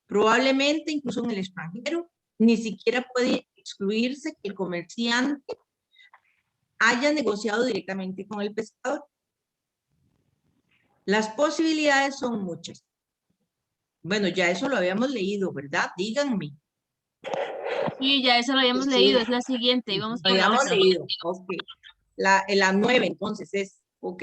Probablemente incluso en el extranjero, ni siquiera puede excluirse que el comerciante haya negociado directamente con el pescador. Las posibilidades son muchas. Bueno, ya eso lo habíamos leído, ¿verdad? Díganme. Sí, ya eso lo habíamos leído, es la siguiente, y vamos por la otra. Leído, ok. La 9 entonces es, ¿ok?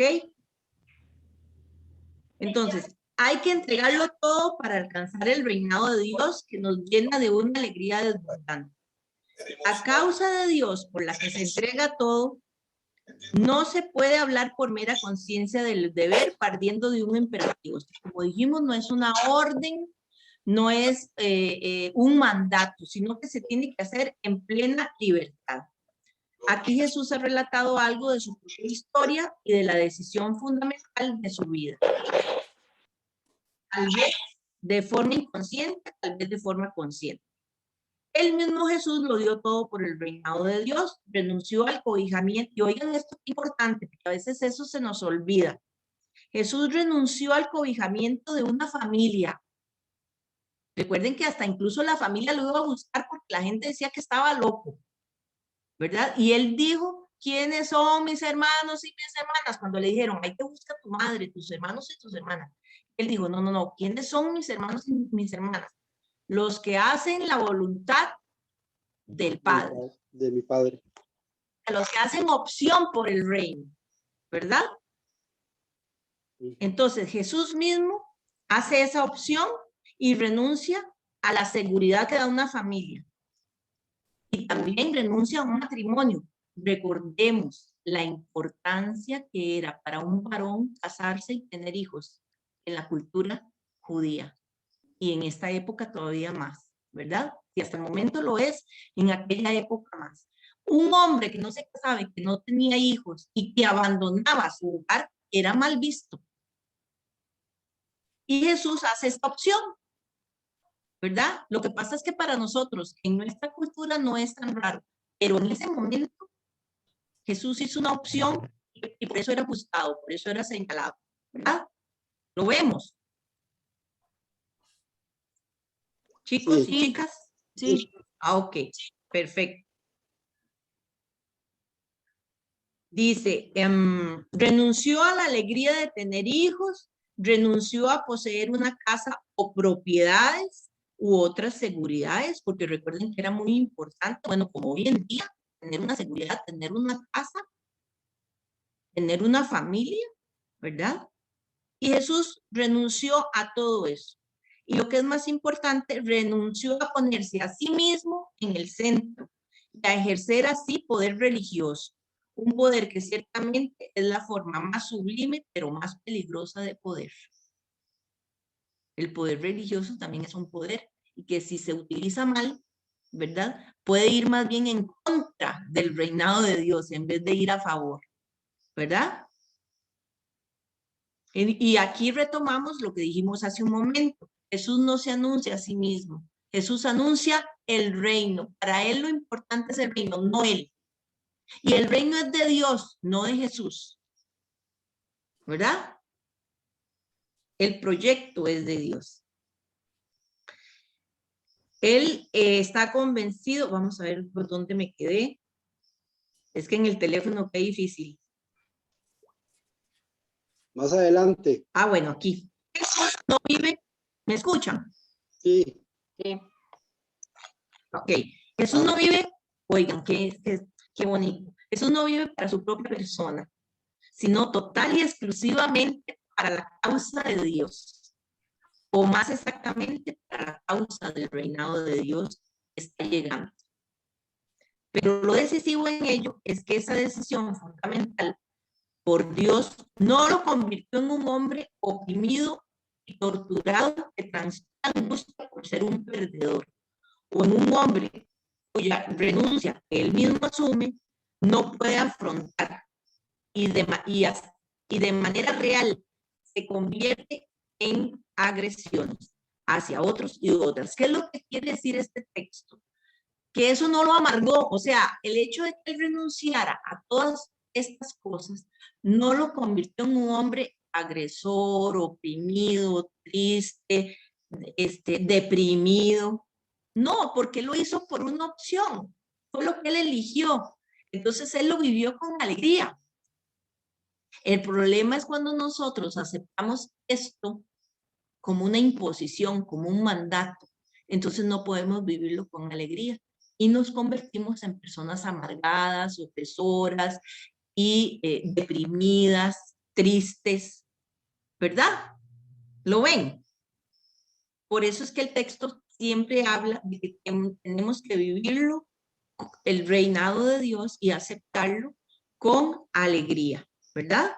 Entonces, hay que entregarlo todo para alcanzar el reinado de Dios que nos llena de una alegría desbordante. A causa de Dios por la que se entrega todo, no se puede hablar por mera conciencia del deber partiendo de un imperativo. Como dijimos, no es una orden, no es un mandato, sino que se tiene que hacer en plena libertad. Aquí Jesús ha relatado algo de su propia historia y de la decisión fundamental de su vida. Tal vez de forma inconsciente, tal vez de forma consciente. El mismo Jesús lo dio todo por el reinado de Dios, renunció al cobijamiento, y oigan esto es importante, porque a veces eso se nos olvida. Jesús renunció al cobijamiento de una familia. Recuerden que hasta incluso la familia lo iba a buscar porque la gente decía que estaba loco, ¿verdad? Y él dijo, ¿quiénes son mis hermanos y mis hermanas? Cuando le dijeron, hay que buscar a tu madre, tus hermanos y tus hermanas. Él dijo, no, ¿quiénes son mis hermanos y mis hermanas? Los que hacen la voluntad del Padre. De mi Padre. Los que hacen opción por el reino, ¿verdad? Entonces Jesús mismo hace esa opción y renuncia a la seguridad que da una familia. Y también renuncia a un matrimonio. Recordemos la importancia que era para un varón casarse y tener hijos en la cultura judía. Y en esta época todavía más, ¿verdad? Y hasta el momento lo es, en aquella época más. Un hombre que no se casaba y que no tenía hijos y que abandonaba su hogar era mal visto. Y Jesús hace esta opción, ¿verdad? Lo que pasa es que para nosotros, en nuestra cultura no es tan raro, pero en ese momento Jesús hizo una opción y por eso era juzgado, por eso era señalado, ¿verdad? Lo vemos. Chicos y chicas, sí. Ah, ok, perfecto. Dice, renunció a la alegría de tener hijos, renunció a poseer una casa o propiedades u otras seguridades, porque recuerden que era muy importante, bueno, como hoy en día, tener una seguridad, tener una casa, tener una familia, ¿verdad? Y Jesús renunció a todo eso. Y lo que es más importante, renunció a ponerse a sí mismo en el centro y a ejercer así poder religioso. Un poder que ciertamente es la forma más sublime, pero más peligrosa de poder. El poder religioso también es un poder y que si se utiliza mal, ¿verdad? Puede ir más bien en contra del reinado de Dios en vez de ir a favor, ¿verdad? Y aquí retomamos lo que dijimos hace un momento. Jesús no se anuncia a sí mismo. Jesús anuncia el reino. Para él lo importante es el reino, no él. Y el reino es de Dios, no de Jesús. ¿Verdad? El proyecto es de Dios. Él está convencido, vamos a ver por dónde me quedé. Es que en el teléfono qué difícil. Más adelante. Ah, bueno, aquí. Jesús no vive, ¿me escuchan? Sí. Sí. Ok, Jesús no vive, oigan, qué bonito. Jesús no vive para su propia persona, sino total y exclusivamente para la causa de Dios. O más exactamente para la causa del reinado de Dios que está llegando. Pero lo decisivo en ello es que esa decisión fundamental por Dios no lo convirtió en un hombre oprimido y torturado que transita angustia por ser un perdedor, o en un hombre cuya renuncia que él mismo asume no puede afrontar y de manera real se convierte en agresiones hacia otros y otras. ¿Qué es lo que quiere decir este texto? Que eso no lo amargó, o sea, el hecho de que él renunciara a todas estas cosas no lo convirtió en un hombre agresor, oprimido, triste, deprimido. No, porque lo hizo por una opción, fue lo que él eligió. Entonces él lo vivió con alegría. El problema es cuando nosotros aceptamos esto como una imposición, como un mandato. Entonces no podemos vivirlo con alegría y nos convertimos en personas amargadas, opresoras y deprimidas, tristes, ¿verdad? ¿Lo ven? Por eso es que el texto siempre habla de que tenemos que vivirlo, el reinado de Dios, y aceptarlo con alegría, ¿verdad?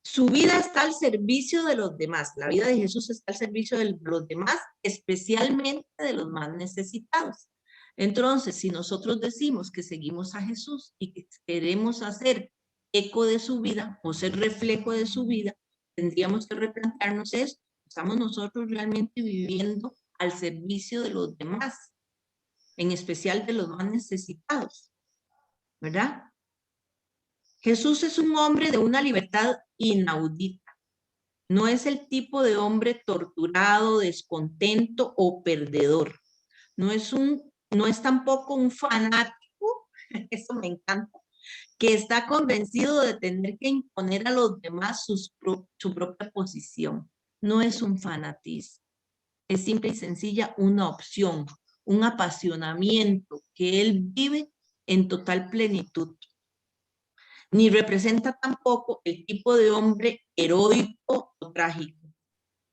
Su vida está al servicio de los demás. La vida de Jesús está al servicio de los demás, especialmente de los más necesitados. Entonces, si nosotros decimos que seguimos a Jesús y que queremos hacer eco de su vida o ser reflejo de su vida, tendríamos que replantearnos esto. ¿Estamos nosotros realmente viviendo al servicio de los demás, en especial de los más necesitados? ¿Verdad? Jesús es un hombre de una libertad inaudita. No es el tipo de hombre torturado, descontento o perdedor. No es tampoco un fanático, eso me encanta, que está convencido de tener que imponer a los demás su propia posición. No es un fanatismo. Es simple y sencilla una opción, un apasionamiento que él vive en total plenitud. Ni representa tampoco el tipo de hombre heroico o trágico.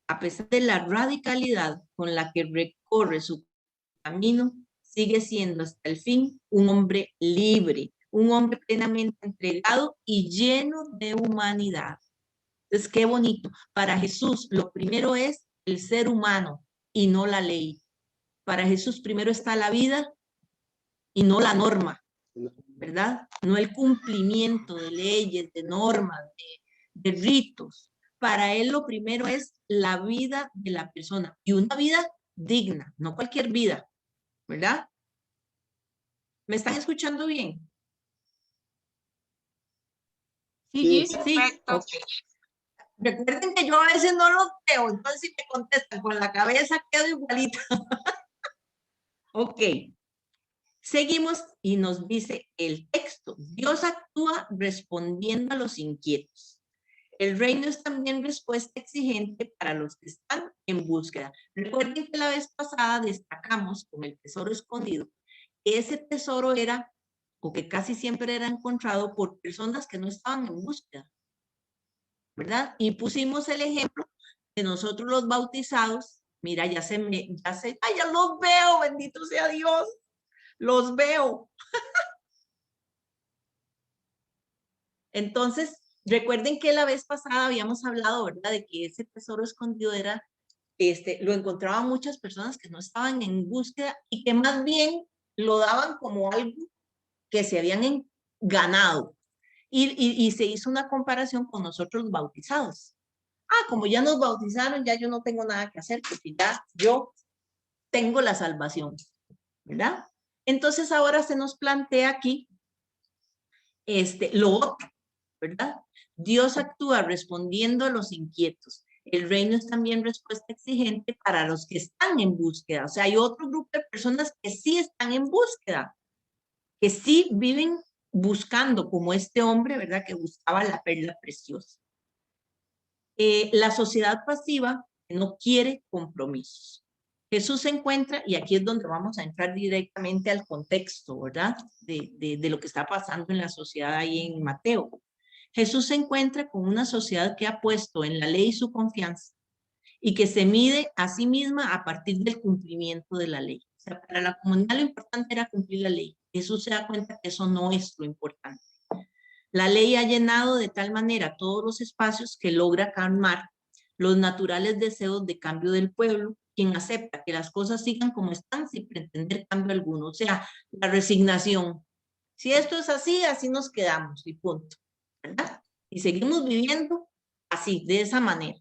A pesar de la radicalidad con la que recorre su camino, sigue siendo hasta el fin un hombre libre, un hombre plenamente entregado y lleno de humanidad. Entonces, qué bonito. Para Jesús, lo primero es el ser humano y no la ley. Para Jesús primero está la vida y no la norma, ¿verdad? No el cumplimiento de leyes, de normas, de ritos. Para él lo primero es la vida de la persona y una vida digna, no cualquier vida, ¿verdad? ¿Me están escuchando bien? Sí, Sí, okay. Recuerden que yo a veces no los veo, entonces si me contestan con la cabeza quedo igualita. Ok. Seguimos y nos dice el texto. Dios actúa respondiendo a los inquietos. El reino es también respuesta exigente para los que están en búsqueda. Recuerden que la vez pasada destacamos con el tesoro escondido. Ese tesoro era, o que casi siempre era encontrado por personas que no estaban en búsqueda, ¿verdad? Y pusimos el ejemplo de nosotros los bautizados. Mira, ya los veo, bendito sea Dios. Los veo. Entonces, recuerden que la vez pasada habíamos hablado, ¿verdad? De que ese tesoro escondido era, lo encontraban muchas personas que no estaban en búsqueda y que más bien lo daban como algo que se habían ganado. Y se hizo una comparación con nosotros los bautizados. Como ya nos bautizaron, ya yo no tengo nada que hacer porque ya yo tengo la salvación, ¿verdad? Entonces ahora se nos plantea aquí lo otro, ¿verdad? Dios actúa respondiendo a los inquietos. El reino es también respuesta exigente para los que están en búsqueda. O sea, hay otro grupo de personas que sí están en búsqueda, que sí viven buscando, como este hombre, ¿verdad? Que buscaba la perla preciosa. La sociedad pasiva no quiere compromisos. Jesús se encuentra, y aquí es donde vamos a entrar directamente al contexto, ¿verdad? De lo que está pasando en la sociedad ahí en Mateo. Jesús se encuentra con una sociedad que ha puesto en la ley su confianza y que se mide a sí misma a partir del cumplimiento de la ley. O sea, para la comunidad lo importante era cumplir la ley. Jesús se da cuenta que eso no es lo importante. La ley ha llenado de tal manera todos los espacios que logra calmar los naturales deseos de cambio del pueblo, quien acepta que las cosas sigan como están sin pretender cambio alguno. O sea, la resignación. Si esto es así, así nos quedamos y punto, ¿verdad? Y seguimos viviendo así, de esa manera.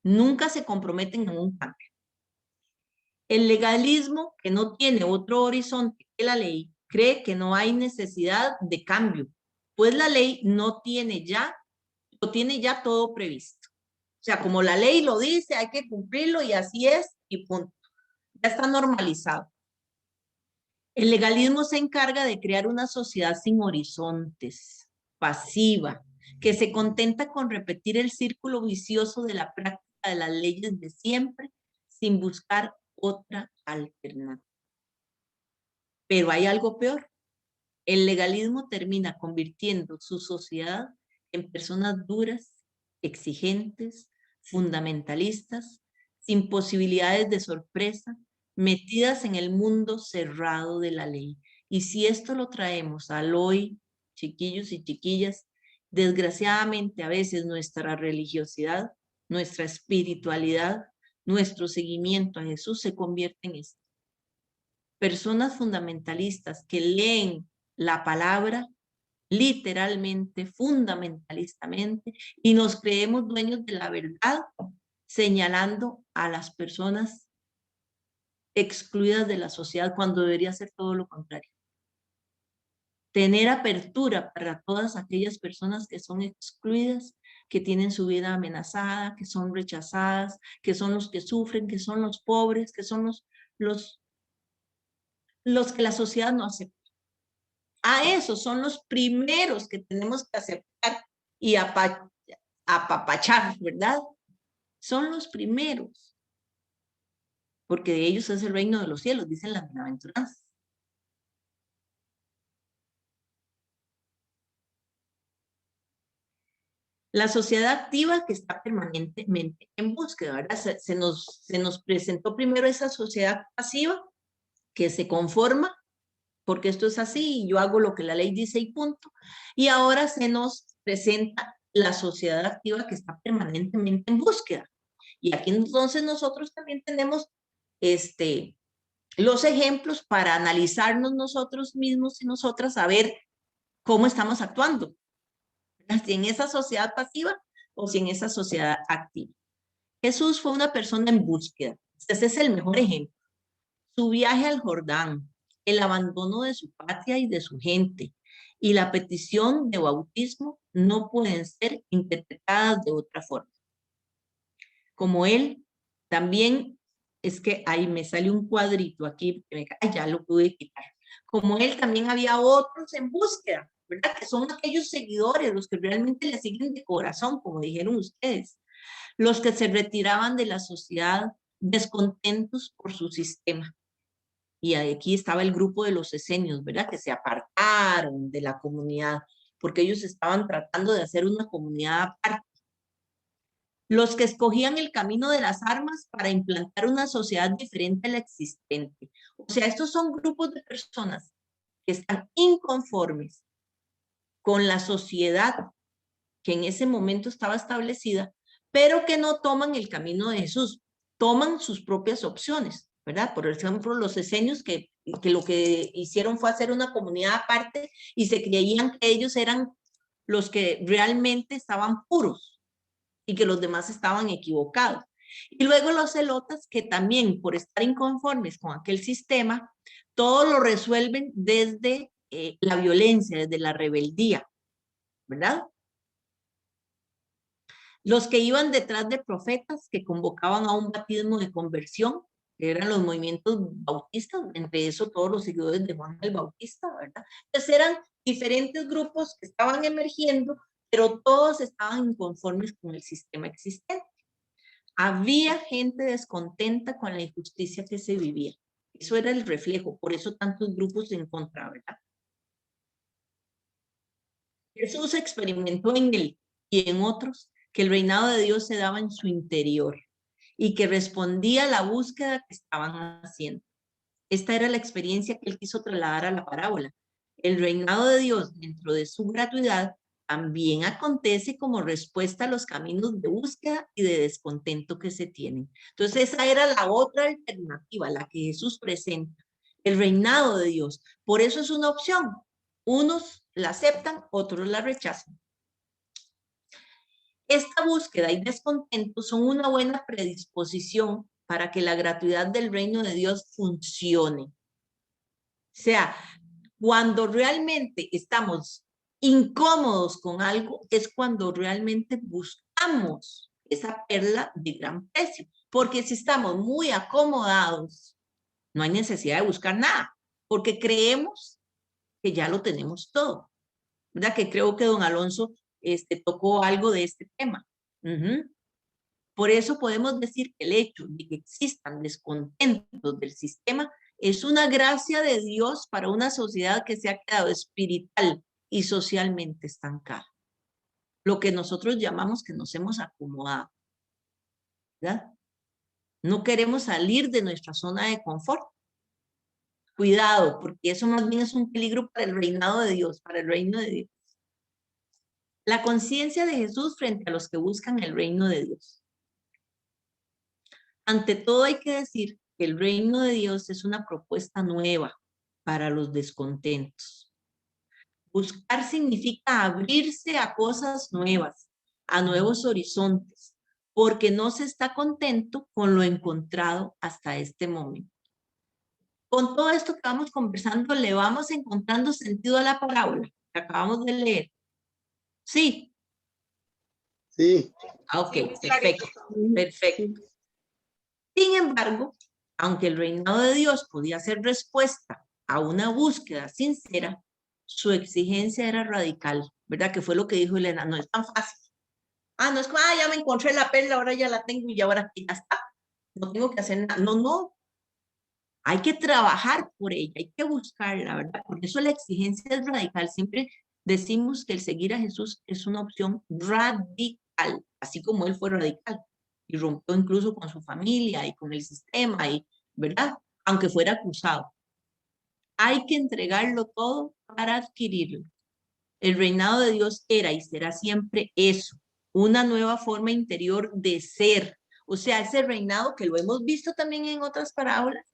Nunca se comprometen en un cambio. El legalismo, que no tiene otro horizonte que la ley, cree que no hay necesidad de cambio, pues la ley lo tiene ya todo previsto. O sea, como la ley lo dice, hay que cumplirlo y así es y punto. Ya está normalizado. El legalismo se encarga de crear una sociedad sin horizontes, pasiva, que se contenta con repetir el círculo vicioso de la práctica de las leyes de siempre sin buscar otra alternativa. Pero hay algo peor. El legalismo termina convirtiendo su sociedad en personas duras, exigentes, fundamentalistas, sin posibilidades de sorpresa, metidas en el mundo cerrado de la ley. Y si esto lo traemos al hoy, chiquillos y chiquillas, desgraciadamente a veces nuestra religiosidad, nuestra espiritualidad, nuestro seguimiento a Jesús se convierte en esto. Personas fundamentalistas que leen la palabra literalmente, fundamentalistamente, y nos creemos dueños de la verdad, señalando a las personas excluidas de la sociedad cuando debería ser todo lo contrario. Tener apertura para todas aquellas personas que son excluidas, que tienen su vida amenazada, que son rechazadas, que son los que sufren, que son los pobres, que son los que la sociedad no acepta. A esos son los primeros que tenemos que aceptar y apapachar, ¿verdad? Son los primeros. Porque de ellos es el reino de los cielos, dicen las bienaventuranzas. La sociedad activa que está permanentemente en búsqueda, ¿verdad? Se nos presentó primero esa sociedad pasiva que se conforma porque esto es así y yo hago lo que la ley dice y punto. Y ahora se nos presenta la sociedad activa que está permanentemente en búsqueda. Y aquí entonces nosotros también tenemos los ejemplos para analizarnos nosotros mismos y nosotras a ver cómo estamos actuando, si en esa sociedad pasiva o si en esa sociedad activa. Jesús fue una persona en búsqueda. Ese es el mejor ejemplo. Su viaje al Jordán, el abandono de su patria y de su gente, y la petición de bautismo no pueden ser interpretadas de otra forma. Como él, también es que ahí me sale un cuadrito aquí, ya lo pude quitar. Como él, también había otros en búsqueda, ¿verdad? Que son aquellos seguidores, los que realmente le siguen de corazón, como dijeron ustedes, los que se retiraban de la sociedad descontentos por su sistema. Y aquí estaba el grupo de los esenios, ¿verdad? Que se apartaron de la comunidad, porque ellos estaban tratando de hacer una comunidad aparte. Los que escogían el camino de las armas para implantar una sociedad diferente a la existente. O sea, estos son grupos de personas que están inconformes con la sociedad que en ese momento estaba establecida, pero que no toman el camino de Jesús, toman sus propias opciones, ¿verdad? Por ejemplo, los esenios que lo que hicieron fue hacer una comunidad aparte y se creían que ellos eran los que realmente estaban puros y que los demás estaban equivocados. Y luego los celotas que también por estar inconformes con aquel sistema, todo lo resuelven desde la violencia, desde la rebeldía, ¿verdad? Los que iban detrás de profetas que convocaban a un bautismo de conversión, que eran los movimientos bautistas, entre eso todos los seguidores de Juan el Bautista, ¿verdad? Entonces eran diferentes grupos que estaban emergiendo, pero todos estaban inconformes con el sistema existente. Había gente descontenta con la injusticia que se vivía. Eso era el reflejo, por eso tantos grupos en contra, ¿verdad? Jesús experimentó en él y en otros que el reinado de Dios se daba en su interior y que respondía a la búsqueda que estaban haciendo. Esta era la experiencia que él quiso trasladar a la parábola. El reinado de Dios, dentro de su gratuidad, también acontece como respuesta a los caminos de búsqueda y de descontento que se tienen. Entonces esa era la otra alternativa, la que Jesús presenta, el reinado de Dios. Por eso es una opción. Unos la aceptan, otros la rechazan. Esta búsqueda y descontento son una buena predisposición para que la gratuidad del reino de Dios funcione. O sea, cuando realmente estamos incómodos con algo, es cuando realmente buscamos esa perla de gran precio. Porque si estamos muy acomodados, no hay necesidad de buscar nada, porque creemos que ya lo tenemos todo. ¿Verdad? Que creo que don Alonso tocó algo de este tema. Por eso podemos decir que el hecho de que existan descontentos del sistema es una gracia de Dios para una sociedad que se ha quedado espiritual y socialmente estancada. Lo que nosotros llamamos que nos hemos acomodado, ¿verdad? No queremos salir de nuestra zona de confort. Cuidado, porque eso más bien es un peligro para el reinado de Dios, para el reino de Dios. La conciencia de Jesús frente a los que buscan el reino de Dios. Ante todo hay que decir que el reino de Dios es una propuesta nueva para los descontentos. Buscar significa abrirse a cosas nuevas, a nuevos horizontes, porque no se está contento con lo encontrado hasta este momento. Con todo esto que vamos conversando, le vamos encontrando sentido a la parábola que acabamos de leer. Sí. Sí. Ok, perfecto, perfecto. Sin embargo, aunque el reinado de Dios podía ser respuesta a una búsqueda sincera, su exigencia era radical, ¿verdad? Que fue lo que dijo Elena, no es tan fácil. No es como, ya me encontré la perla, ahora ya la tengo y ahora ya está. No tengo que hacer nada. No. Hay que trabajar por ella, hay que buscarla, ¿verdad? Por eso la exigencia es radical. Siempre decimos que el seguir a Jesús es una opción radical, así como él fue radical y rompió incluso con su familia y con el sistema, ¿verdad? Aunque fuera acusado. Hay que entregarlo todo para adquirirlo. El reinado de Dios era y será siempre eso, una nueva forma interior de ser. O sea, ese reinado que lo hemos visto también en otras parábolas,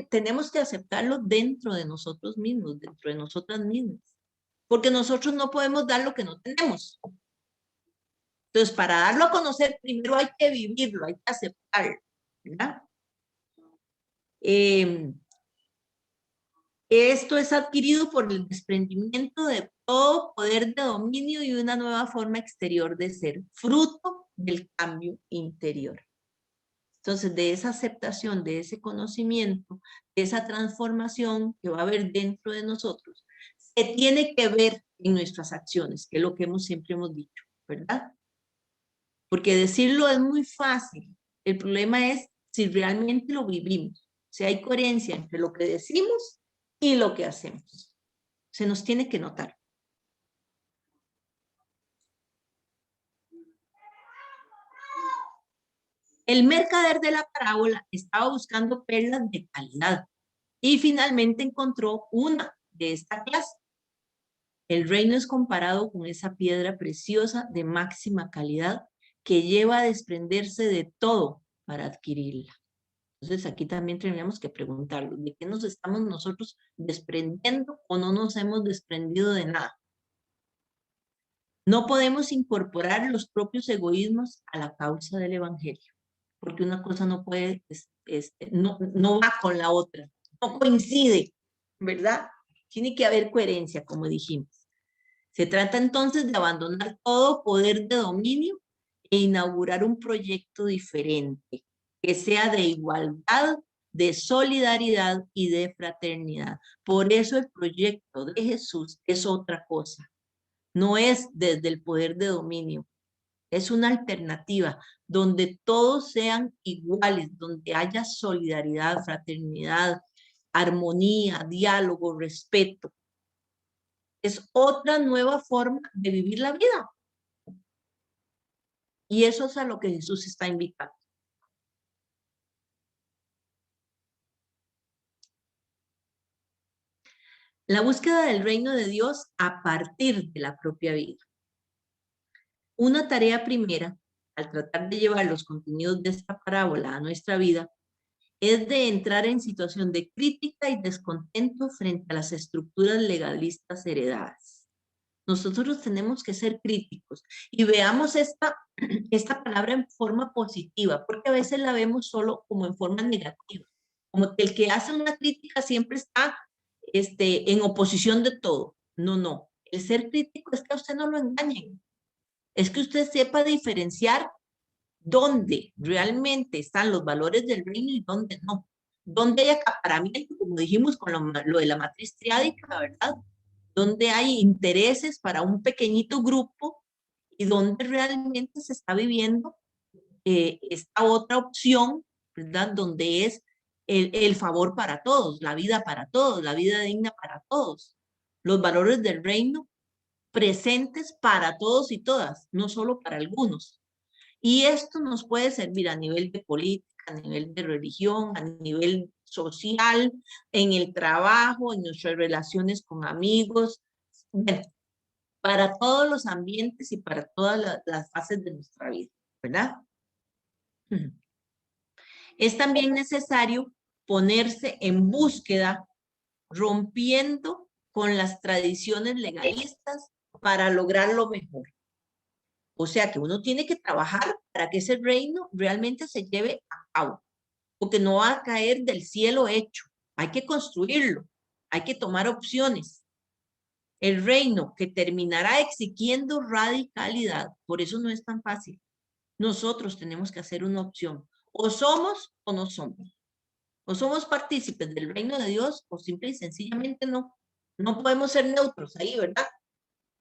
tenemos que aceptarlo dentro de nosotros mismos, dentro de nosotras mismas. Porque nosotros no podemos dar lo que no tenemos. Entonces, para darlo a conocer, primero hay que vivirlo, hay que aceptarlo, ¿verdad? Esto es adquirido por el desprendimiento de todo poder de dominio y una nueva forma exterior de ser, fruto del cambio interior. Entonces, de esa aceptación, de ese conocimiento, de esa transformación que va a haber dentro de nosotros, se tiene que ver en nuestras acciones, que es lo que siempre hemos dicho, ¿verdad? Porque decirlo es muy fácil. El problema es si realmente lo vivimos, si hay coherencia entre lo que decimos y lo que hacemos. Se nos tiene que notar. El mercader de la parábola estaba buscando perlas de calidad y finalmente encontró una de esta clase. El reino es comparado con esa piedra preciosa de máxima calidad que lleva a desprenderse de todo para adquirirla. Entonces aquí también tendríamos que preguntarnos, ¿de qué nos estamos nosotros desprendiendo o no nos hemos desprendido de nada? No podemos incorporar los propios egoísmos a la causa del evangelio, porque una cosa no puede, no va con la otra, no coincide, ¿verdad? Tiene que haber coherencia, como dijimos. Se trata entonces de abandonar todo poder de dominio e inaugurar un proyecto diferente, que sea de igualdad, de solidaridad y de fraternidad. Por eso el proyecto de Jesús es otra cosa. No es desde el poder de dominio. Es una alternativa donde todos sean iguales, donde haya solidaridad, fraternidad, armonía, diálogo, respeto. Es otra nueva forma de vivir la vida. Y eso es a lo que Jesús está invitando. La búsqueda del reino de Dios a partir de la propia vida. Una tarea primera, al tratar de llevar los contenidos de esta parábola a nuestra vida, es de entrar en situación de crítica y descontento frente a las estructuras legalistas heredadas. Nosotros tenemos que ser críticos y veamos esta palabra en forma positiva, porque a veces la vemos solo como en forma negativa, como que el que hace una crítica siempre está en oposición de todo. No, no. El ser crítico es que a usted no lo engañen. Es que usted sepa diferenciar dónde realmente están los valores del reino y dónde no. Dónde hay acaparamiento, como dijimos con lo de la matriz triádica, ¿verdad? Donde hay intereses para un pequeñito grupo y donde realmente se está viviendo esta otra opción, ¿verdad? Donde es el favor para todos, la vida para todos, la vida digna para todos. Los valores del reino presentes para todos y todas, no solo para algunos. Y esto nos puede servir a nivel de política, a nivel de religión, a nivel social, en el trabajo, en nuestras relaciones con amigos, bueno, para todos los ambientes y para todas las fases de nuestra vida, ¿verdad? Es también necesario ponerse en búsqueda, rompiendo con las tradiciones legalistas para lograr lo mejor. O sea que uno tiene que trabajar para que ese reino realmente se lleve a cabo, porque no va a caer del cielo hecho. Hay que construirlo, hay que tomar opciones. El reino que terminará exigiendo radicalidad, por eso no es tan fácil. Nosotros tenemos que hacer una opción. O somos o no somos. O somos partícipes del reino de Dios o simple y sencillamente no. No podemos ser neutros ahí, ¿verdad?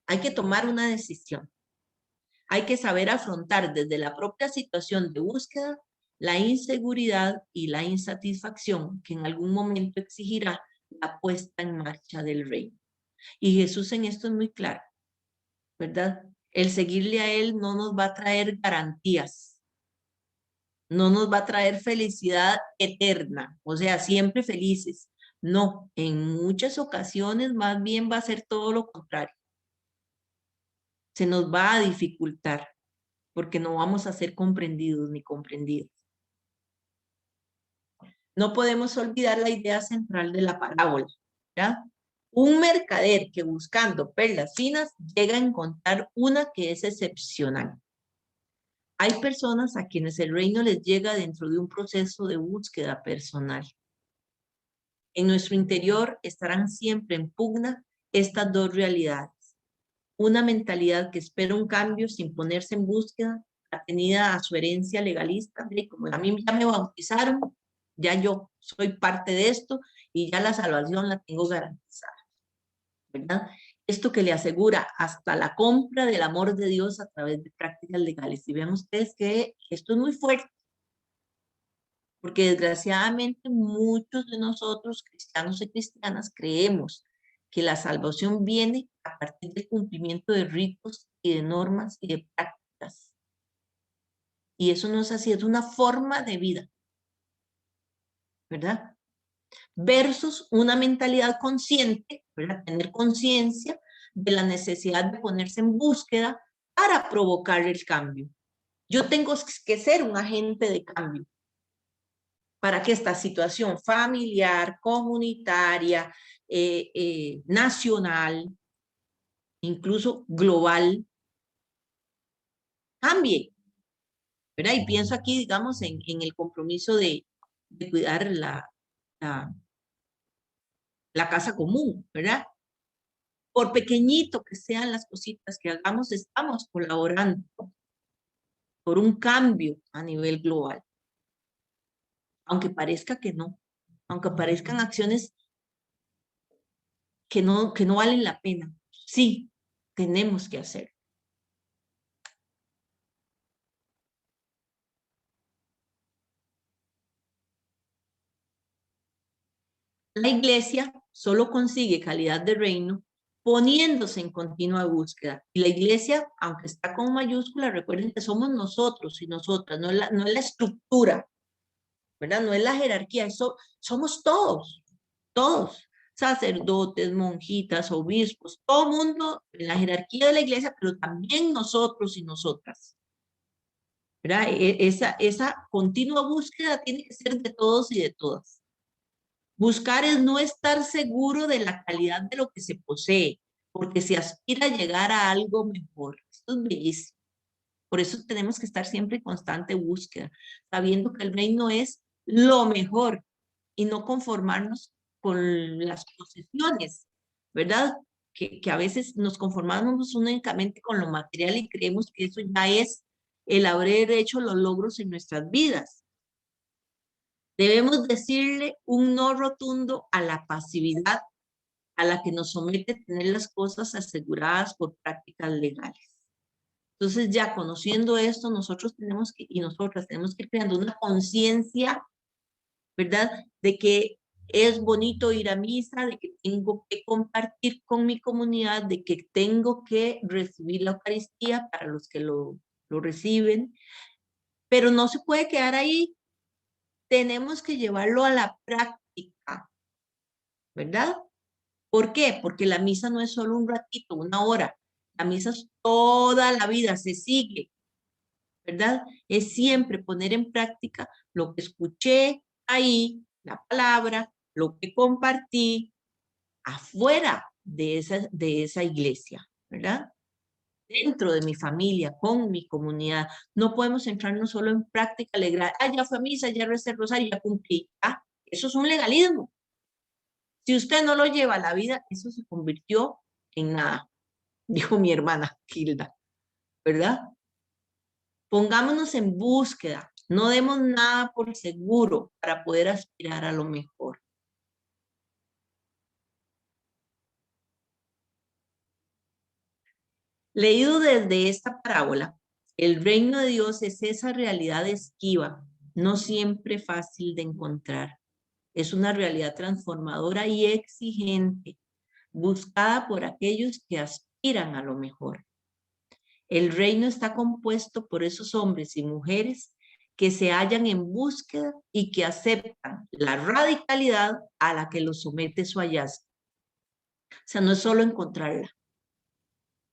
Hay que tomar una decisión. Hay que saber afrontar desde la propia situación de búsqueda la inseguridad y la insatisfacción que en algún momento exigirá la puesta en marcha del reino. Y Jesús en esto es muy claro, ¿verdad? El seguirle a Él no nos va a traer garantías, no nos va a traer felicidad eterna, o sea, siempre felices. No, en muchas ocasiones más bien va a ser todo lo contrario. Se nos va a dificultar porque no vamos a ser comprendidos ni comprendidas. no podemos olvidar la idea central de la parábola, ¿ya? Un mercader que buscando perlas finas llega a encontrar una que es excepcional. Hay personas a quienes el reino les llega dentro de un proceso de búsqueda personal. En nuestro interior estarán siempre en pugna estas dos realidades. Una mentalidad que espera un cambio sin ponerse en búsqueda, atenida a su herencia legalista, de como a mí ya me bautizaron, ya yo soy parte de esto y ya la salvación la tengo garantizada, ¿verdad? Esto que le asegura hasta la compra del amor de Dios a través de prácticas legales. Y vean ustedes que esto es muy fuerte, porque desgraciadamente muchos de nosotros, cristianos y cristianas, creemos que la salvación viene a partir del cumplimiento de ritos y de normas y de prácticas. Y eso no es así, es una forma de vida, ¿verdad? Versus una mentalidad consciente, ¿verdad? Tener conciencia de la necesidad de ponerse en búsqueda para provocar el cambio. Yo tengo que ser un agente de cambio para que esta situación familiar, comunitaria, nacional, incluso global, cambie, ¿verdad? Y pienso aquí, digamos, en el compromiso de cuidar la casa común, ¿verdad? Por pequeñito que sean las cositas que hagamos, estamos colaborando por un cambio a nivel global. Aunque parezca que no, aunque parezcan acciones que no valen la pena, sí, tenemos que hacer. La iglesia solo consigue calidad de reino poniéndose en continua búsqueda. Y la iglesia, aunque está con mayúscula, recuerden que somos nosotros y nosotras, no es la estructura, ¿verdad? No es la jerarquía, eso somos todos, sacerdotes, monjitas, obispos, todo mundo en la jerarquía de la iglesia, pero también nosotros y nosotras, ¿verdad? Esa continua búsqueda tiene que ser de todos y de todas. Buscar es no estar seguro de la calidad de lo que se posee, porque se aspira a llegar a algo mejor. Esto es bellísimo. Por eso tenemos que estar siempre en constante búsqueda, sabiendo que el reino es lo mejor y no conformarnos con las posesiones, ¿verdad? Que a veces nos conformamos únicamente con lo material y creemos que eso ya es el haber hecho los logros en nuestras vidas. Debemos decirle un no rotundo a la pasividad a la que nos somete tener las cosas aseguradas por prácticas legales. Entonces ya conociendo esto, nosotros tenemos que, y nosotras tenemos que ir creando una conciencia, ¿verdad? De que es bonito ir a misa, de que tengo que compartir con mi comunidad, de que tengo que recibir la Eucaristía para los que lo reciben, pero no se puede quedar ahí. Tenemos que llevarlo a la práctica, ¿verdad? ¿Por qué? Porque la misa no es solo un ratito, una hora. La misa es toda la vida, se sigue, ¿verdad? Es siempre poner en práctica lo que escuché ahí, la palabra, lo que compartí afuera de esa iglesia, ¿verdad? Dentro de mi familia, con mi comunidad. No podemos centrarnos solo en práctica legal. Ah, ya fue a misa, ya recé el rosario, ya cumplí. Ah, eso es un legalismo. Si usted no lo lleva a la vida, eso se convirtió en nada, dijo mi hermana Hilda, ¿verdad? Pongámonos en búsqueda, no demos nada por seguro para poder aspirar a lo mejor. Leído desde esta parábola, el reino de Dios es esa realidad esquiva, no siempre fácil de encontrar. Es una realidad transformadora y exigente, buscada por aquellos que aspiran a lo mejor. El reino está compuesto por esos hombres y mujeres que se hallan en búsqueda y que aceptan la radicalidad a la que los somete su hallazgo. O sea, no es solo encontrarla,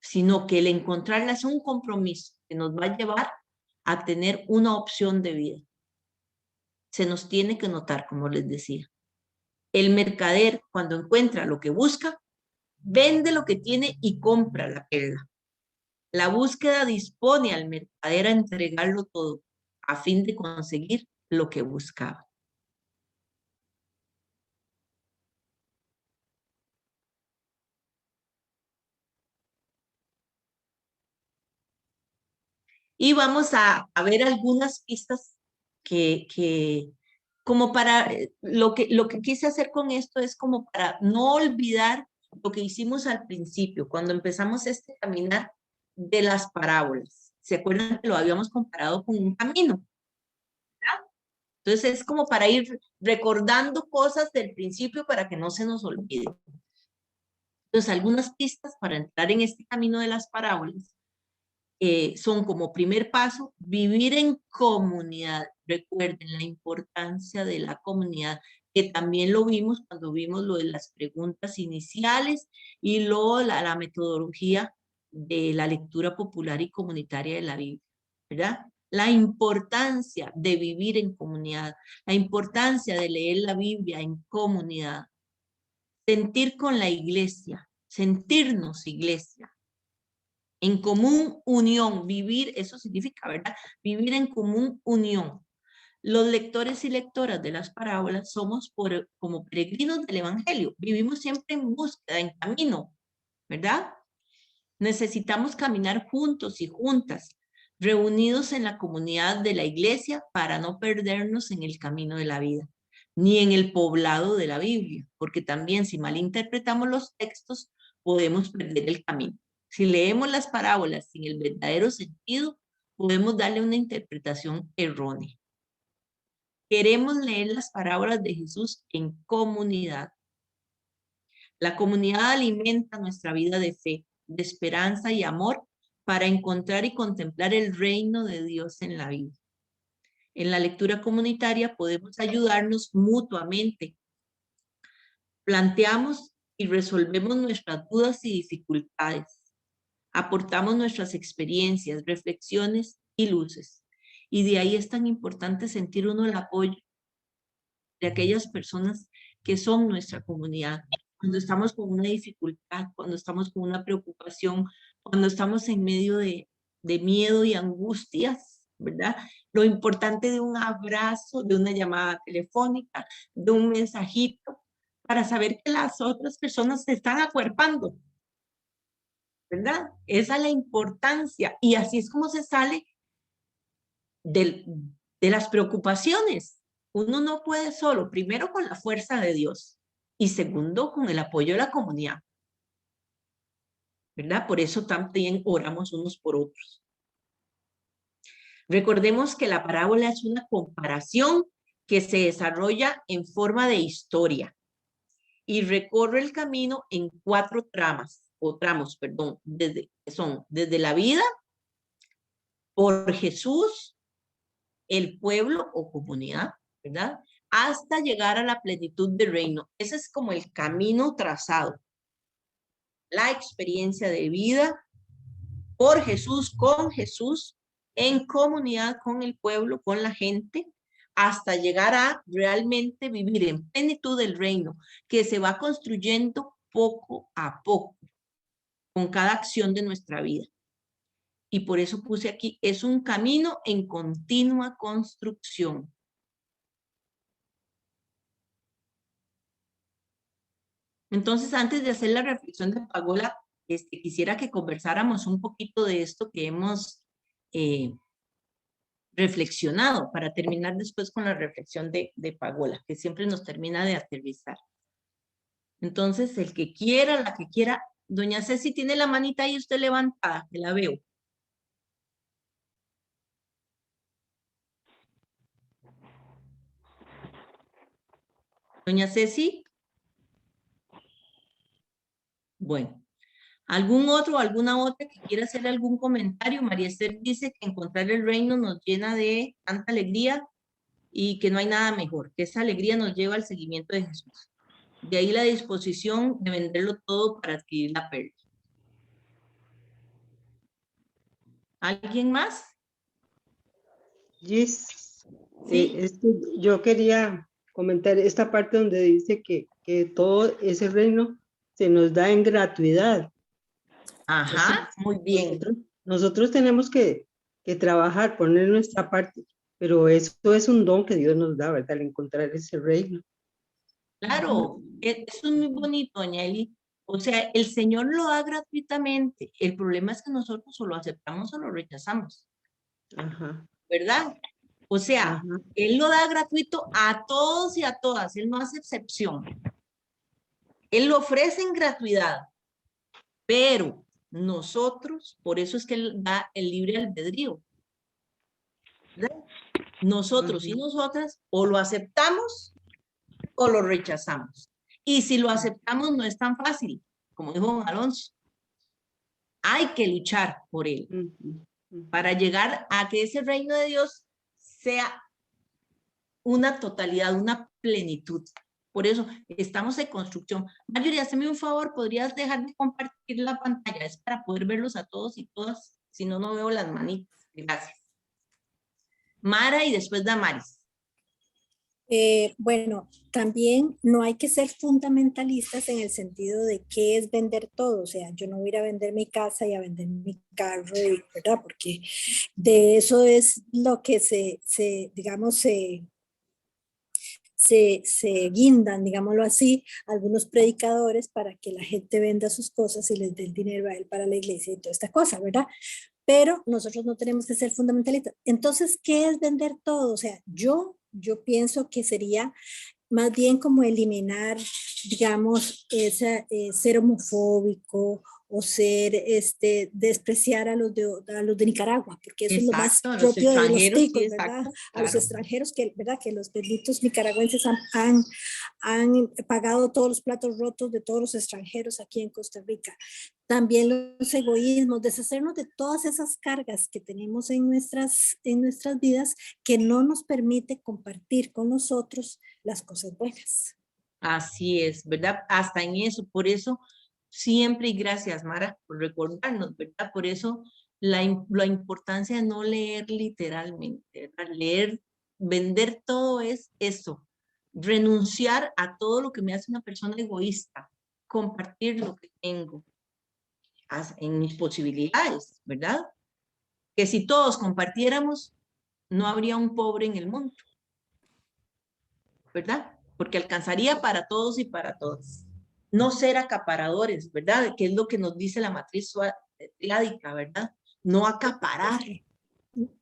sino que el encontrarla es un compromiso que nos va a llevar a tener una opción de vida. se nos tiene que notar, como les decía. El mercader, cuando encuentra lo que busca, vende lo que tiene y compra la perla. La búsqueda dispone al mercader a entregarlo todo a fin de conseguir lo que buscaba. Y vamos a ver algunas pistas que como para, lo que quise hacer con esto es como para no olvidar lo que hicimos al principio, cuando empezamos este caminar de las parábolas. ¿Se acuerdan que lo habíamos comparado con un camino? ¿Verdad? Entonces es como para ir recordando cosas del principio para que no se nos olvide. Entonces algunas pistas para entrar en este camino de las parábolas son como primer paso, vivir en comunidad. Recuerden la importancia de la comunidad, que también lo vimos cuando vimos lo de las preguntas iniciales y luego la metodología de la lectura popular y comunitaria de la Biblia, ¿verdad? La importancia de vivir en comunidad, la importancia de leer la Biblia en comunidad, sentir con la iglesia, sentirnos iglesia, en común unión, vivir, eso significa, ¿verdad? Vivir en común unión. Los lectores y lectoras de las parábolas somos como peregrinos del evangelio. Vivimos siempre en búsqueda, en camino, ¿verdad? Necesitamos caminar juntos y juntas, reunidos en la comunidad de la iglesia para no perdernos en el camino de la vida, ni en el poblado de la Biblia, porque también si malinterpretamos los textos, podemos perder el camino. Si leemos las parábolas sin el verdadero sentido, podemos darle una interpretación errónea. Queremos leer las parábolas de Jesús en comunidad. La comunidad alimenta nuestra vida de fe, de esperanza y amor para encontrar y contemplar el reino de Dios en la vida. En la lectura comunitaria podemos ayudarnos mutuamente. Planteamos y resolvemos nuestras dudas y dificultades. Aportamos nuestras experiencias, reflexiones y luces. Y de ahí es tan importante sentir uno el apoyo de aquellas personas que son nuestra comunidad. Cuando estamos con una dificultad, cuando estamos con una preocupación, cuando estamos en medio de miedo y angustias, ¿verdad? Lo importante de un abrazo, de una llamada telefónica, de un mensajito, para saber que las otras personas se están acuerpando, ¿verdad? Esa es la importancia. Y así es como se sale de las preocupaciones. Uno no puede solo, primero con la fuerza de Dios y segundo con el apoyo de la comunidad, ¿verdad? Por eso también oramos unos por otros. Recordemos que la parábola es una comparación que se desarrolla en forma de historia y recorre el camino en 4 tramos, perdón, desde la vida, por Jesús, el pueblo o comunidad, ¿verdad? Hasta llegar a la plenitud del reino. Ese es como el camino trazado. La experiencia de vida por Jesús, con Jesús, en comunidad con el pueblo, con la gente, hasta llegar a realmente vivir en plenitud del reino, que se va construyendo poco a poco, con cada acción de nuestra vida. Y por eso puse aquí, es un camino en continua construcción. Entonces, antes de hacer la reflexión de Pagola, quisiera que conversáramos un poquito de esto que hemos reflexionado para terminar después con la reflexión de Pagola, que siempre nos termina de aterrizar. Entonces, el que quiera, la que quiera, doña Ceci tiene la manita ahí usted levantada, que la veo. Doña Ceci. Bueno, ¿algún otro o alguna otra que quiera hacer algún comentario? María Esther dice que encontrar el reino nos llena de tanta alegría y que no hay nada mejor, que esa alegría nos lleva al seguimiento de Jesús. De ahí la disposición de venderlo todo para adquirir la perla. ¿Alguien más? Yes. Es que yo quería comentar esta parte donde dice que todo ese reino se nos da en gratuidad. Ajá, muy bien. Nosotros tenemos que trabajar, poner nuestra parte, pero eso es un don que Dios nos da, ¿verdad? Al encontrar ese reino. Claro, eso es muy bonito, doña Eli. O sea, el Señor lo da gratuitamente. El problema es que nosotros o lo aceptamos o lo rechazamos. Ajá. ¿Verdad? O sea, Él lo da gratuito a todos y a todas. Él no hace excepción. Él lo ofrece en gratuidad. Pero nosotros, por eso es que Él da el libre albedrío. ¿Verdad? Nosotros y nosotras o lo aceptamos o lo rechazamos. Y si lo aceptamos no es tan fácil, como dijo don Alonso. Hay que luchar por él para llegar a que ese reino de Dios sea una totalidad, una plenitud. Por eso estamos en construcción. Marjorie, hazme un favor, ¿podrías dejar de compartir la pantalla? Es para poder verlos a todos y todas, si no, no veo las manitas. Gracias. Mara y después Damaris. Bueno, también no hay que ser fundamentalistas en el sentido de qué es vender todo. O sea, yo no voy a ir a vender mi casa y a vender mi carro, ¿verdad? Porque de eso es lo que digamos, se guindan, digámoslo así, algunos predicadores para que la gente venda sus cosas y les dé el dinero a él para la iglesia y toda esta cosa, ¿verdad? Pero nosotros no tenemos que ser fundamentalistas. Entonces, ¿qué es vender todo? O sea, yo pienso que sería más bien como eliminar, digamos, ser homofóbico o ser, despreciar a los de Nicaragua, porque eso Exacto, es lo más propio de los ticos, sí, ¿verdad? exacto, A los claro. extranjeros, ¿verdad? Que los benditos nicaragüenses han pagado todos los platos rotos de todos los extranjeros aquí en Costa Rica. También los egoísmos, deshacernos de todas esas cargas que tenemos en nuestras vidas que no nos permite compartir con nosotros las cosas buenas. Así es, ¿verdad? Hasta en eso, por eso siempre, y gracias Mara por recordarnos, ¿verdad? Por eso la importancia de no leer literalmente, ¿verdad? Leer, vender todo es eso, renunciar a todo lo que me hace una persona egoísta, compartir lo que tengo en mis posibilidades, ¿verdad? Que si todos compartiéramos, no habría un pobre en el mundo, ¿verdad? Porque alcanzaría para todos y para todas. No ser acaparadores, ¿verdad? Que es lo que nos dice la matriz triádica, ¿verdad? No acaparar.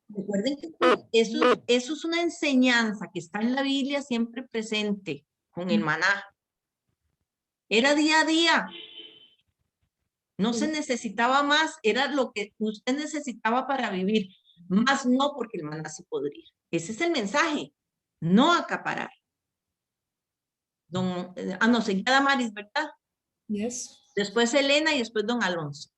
Recuerden que eso es una enseñanza que está en la Biblia siempre presente con el maná. Era día a día. No se necesitaba más, era lo que usted necesitaba para vivir. Más no porque el maná se podría. Ese es el mensaje. No acaparar. No, seguía Damaris, ¿verdad? Yes. Después Elena y después don Alonso.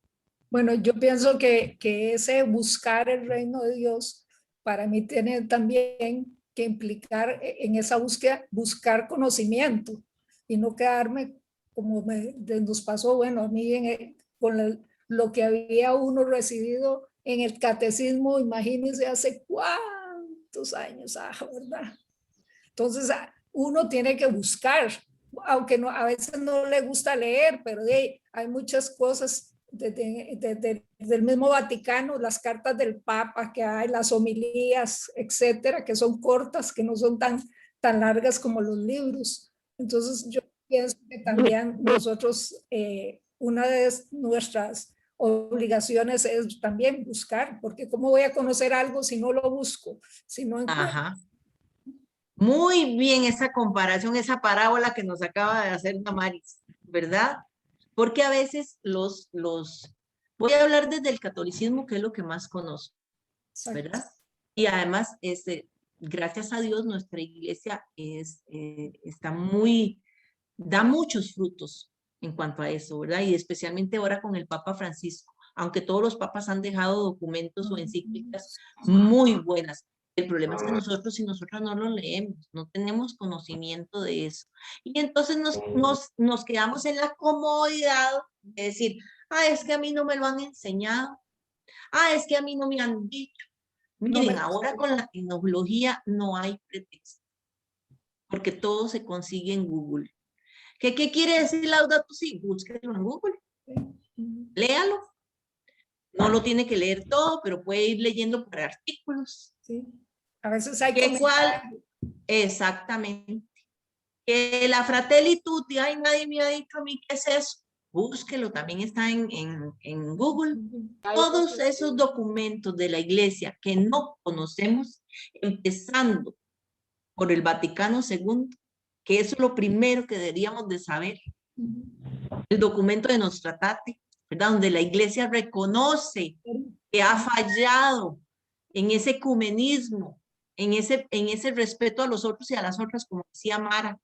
Bueno, yo pienso que ese buscar el reino de Dios para mí tiene también que implicar en esa búsqueda, buscar conocimiento y no quedarme como nos pasó, bueno, a mí con lo que había uno recibido en el catecismo, imagínense hace cuántos años, ¿verdad? Entonces, uno tiene que buscar, aunque no, a veces no le gusta leer, pero hay muchas cosas del mismo Vaticano, las cartas del Papa que hay, las homilías, etcétera, que son cortas, que no son tan largas como los libros. Entonces, yo pienso que también nosotros, una de nuestras obligaciones es también buscar, porque ¿cómo voy a conocer algo si no lo busco? Si no encuentro. Ajá. Muy bien esa comparación, esa parábola que nos acaba de hacer Damaris, ¿verdad? Porque a veces voy a hablar desde el catolicismo, que es lo que más conozco, ¿verdad? Y además, gracias a Dios, nuestra iglesia da muchos frutos en cuanto a eso, ¿verdad? Y especialmente ahora con el Papa Francisco, aunque todos los papas han dejado documentos o encíclicas muy buenas. El problema es que nosotros y nosotras no lo leemos, no tenemos conocimiento de eso. Y entonces nos quedamos en la comodidad de decir, es que a mí no me lo han enseñado, es que a mí no me han dicho. Miren, ahora con la tecnología no hay pretexto, porque todo se consigue en Google. ¿Qué quiere decir Laudato Si? Búsquelo en Google. Léalo. No lo tiene que leer todo, pero puede ir leyendo por artículos. Sí. A veces hay Exactamente. Que la Fratelli Tutti, ay, nadie me ha dicho a mí qué es eso. Búsquelo, también está en Google. Todos esos documentos de la iglesia que no conocemos, empezando por el Vaticano II, que eso es lo primero que deberíamos de saber. El documento de Nostra Aetate, ¿verdad? Donde la iglesia reconoce que ha fallado en ese ecumenismo, en ese respeto a los otros y a las otras, como decía Mara,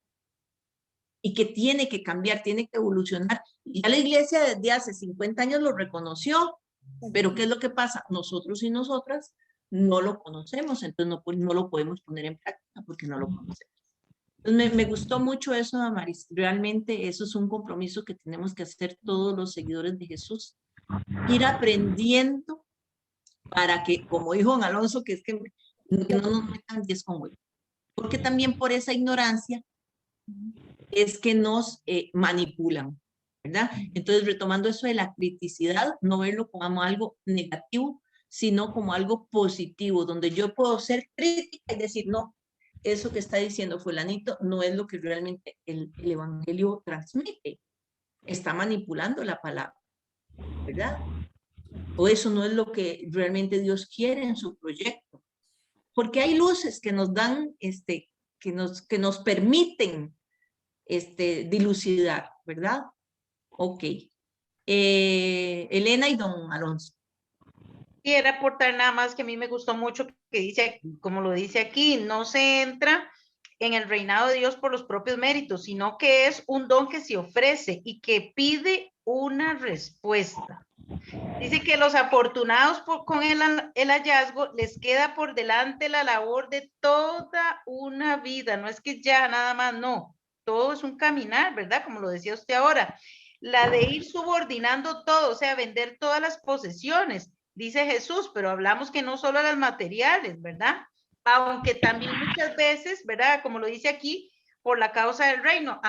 y que tiene que cambiar, tiene que evolucionar. Y ya la iglesia desde hace 50 años lo reconoció, pero ¿qué es lo que pasa? Nosotros y nosotras no lo conocemos, entonces no lo podemos poner en práctica porque no lo conocemos. Entonces me gustó mucho eso, Damaris. Realmente eso es un compromiso que tenemos que hacer todos los seguidores de Jesús. Ir aprendiendo para que, como dijo don Alonso, que es que no nos metan 10 con huevo. Porque también por esa ignorancia es que nos manipulan, ¿verdad? Entonces, retomando eso de la criticidad, no verlo como algo negativo, sino como algo positivo, donde yo puedo ser crítica y decir, no, eso que está diciendo fulanito no es lo que realmente el evangelio transmite. Está manipulando la palabra, ¿verdad? O eso no es lo que realmente Dios quiere en su proyecto. Porque hay luces que nos dan, que nos permiten dilucidar, ¿verdad? Ok. Elena y don Alonso. Quiero aportar nada más que a mí me gustó mucho que dice, como lo dice aquí, no se entra en el reinado de Dios por los propios méritos, sino que es un don que se ofrece y que pide una respuesta. Dice que los afortunados con el hallazgo les queda por delante la labor de toda una vida, no es que ya nada más, no, todo es un caminar, ¿verdad? Como lo decía usted ahora, la de ir subordinando todo, o sea, vender todas las posesiones, dice Jesús, pero hablamos que no solo las materiales, ¿verdad? Aunque también muchas veces, ¿verdad? Como lo dice aquí, por la causa del reino,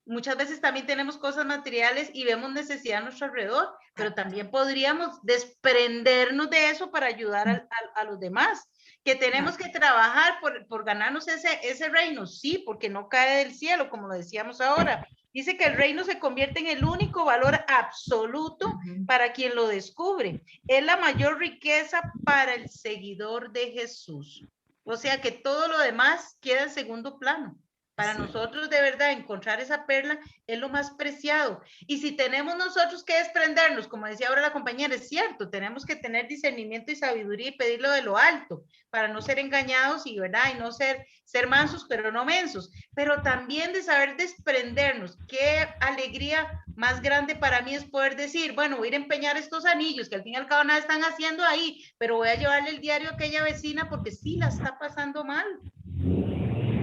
muchas veces también tenemos cosas materiales y vemos necesidad a nuestro alrededor, pero también podríamos desprendernos de eso para ayudar a los demás. Que tenemos que trabajar por ganarnos ese reino, sí, porque no cae del cielo, como lo decíamos ahora. Dice que el reino se convierte en el único valor absoluto para quien lo descubre. Es la mayor riqueza para el seguidor de Jesús. O sea que todo lo demás queda en segundo plano. Para nosotros de verdad encontrar esa perla es lo más preciado. Y si tenemos nosotros que desprendernos, como decía ahora la compañera, es cierto, tenemos que tener discernimiento y sabiduría y pedirlo de lo alto para no ser engañados y verdad y no ser mansos pero no mensos, pero también de saber desprendernos. Qué alegría más grande para mí es poder decir, bueno, voy a ir a empeñar estos anillos que al fin y al cabo nada están haciendo ahí, pero voy a llevarle el diario a aquella vecina porque sí la está pasando mal.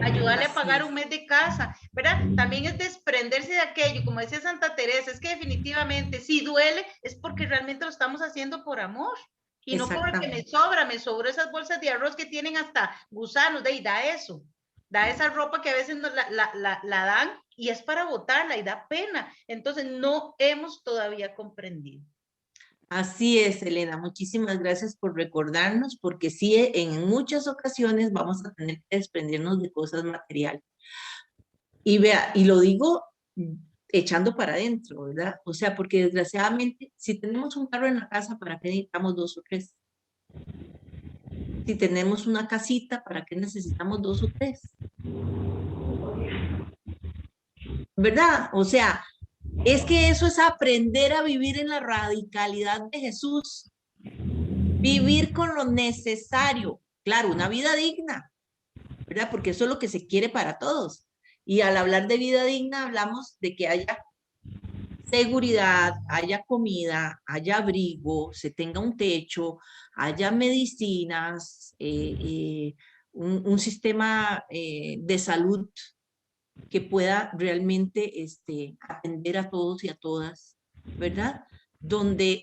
Ayudarle a pagar un mes de casa, ¿verdad? También es desprenderse de aquello, como decía Santa Teresa, es que definitivamente si duele es porque realmente lo estamos haciendo por amor y no porque me sobró esas bolsas de arroz que tienen hasta gusanos, de ahí da eso, da esa ropa que a veces la dan y es para botarla y da pena, entonces no hemos todavía comprendido. Así es, Elena, muchísimas gracias por recordarnos, porque sí, en muchas ocasiones vamos a tener que desprendernos de cosas materiales. Y vea, y lo digo echando para adentro, ¿verdad? O sea, porque desgraciadamente, si tenemos un carro en la casa, ¿para qué necesitamos 2 o 3? Si tenemos una casita, ¿para qué necesitamos 2 o 3? ¿Verdad? O sea, es que eso es aprender a vivir en la radicalidad de Jesús. Vivir con lo necesario. Claro, una vida digna, ¿verdad? Porque eso es lo que se quiere para todos. Y al hablar de vida digna, hablamos de que haya seguridad, haya comida, haya abrigo, se tenga un techo, haya medicinas, un sistema de salud que pueda realmente atender a todos y a todas, ¿verdad? Donde,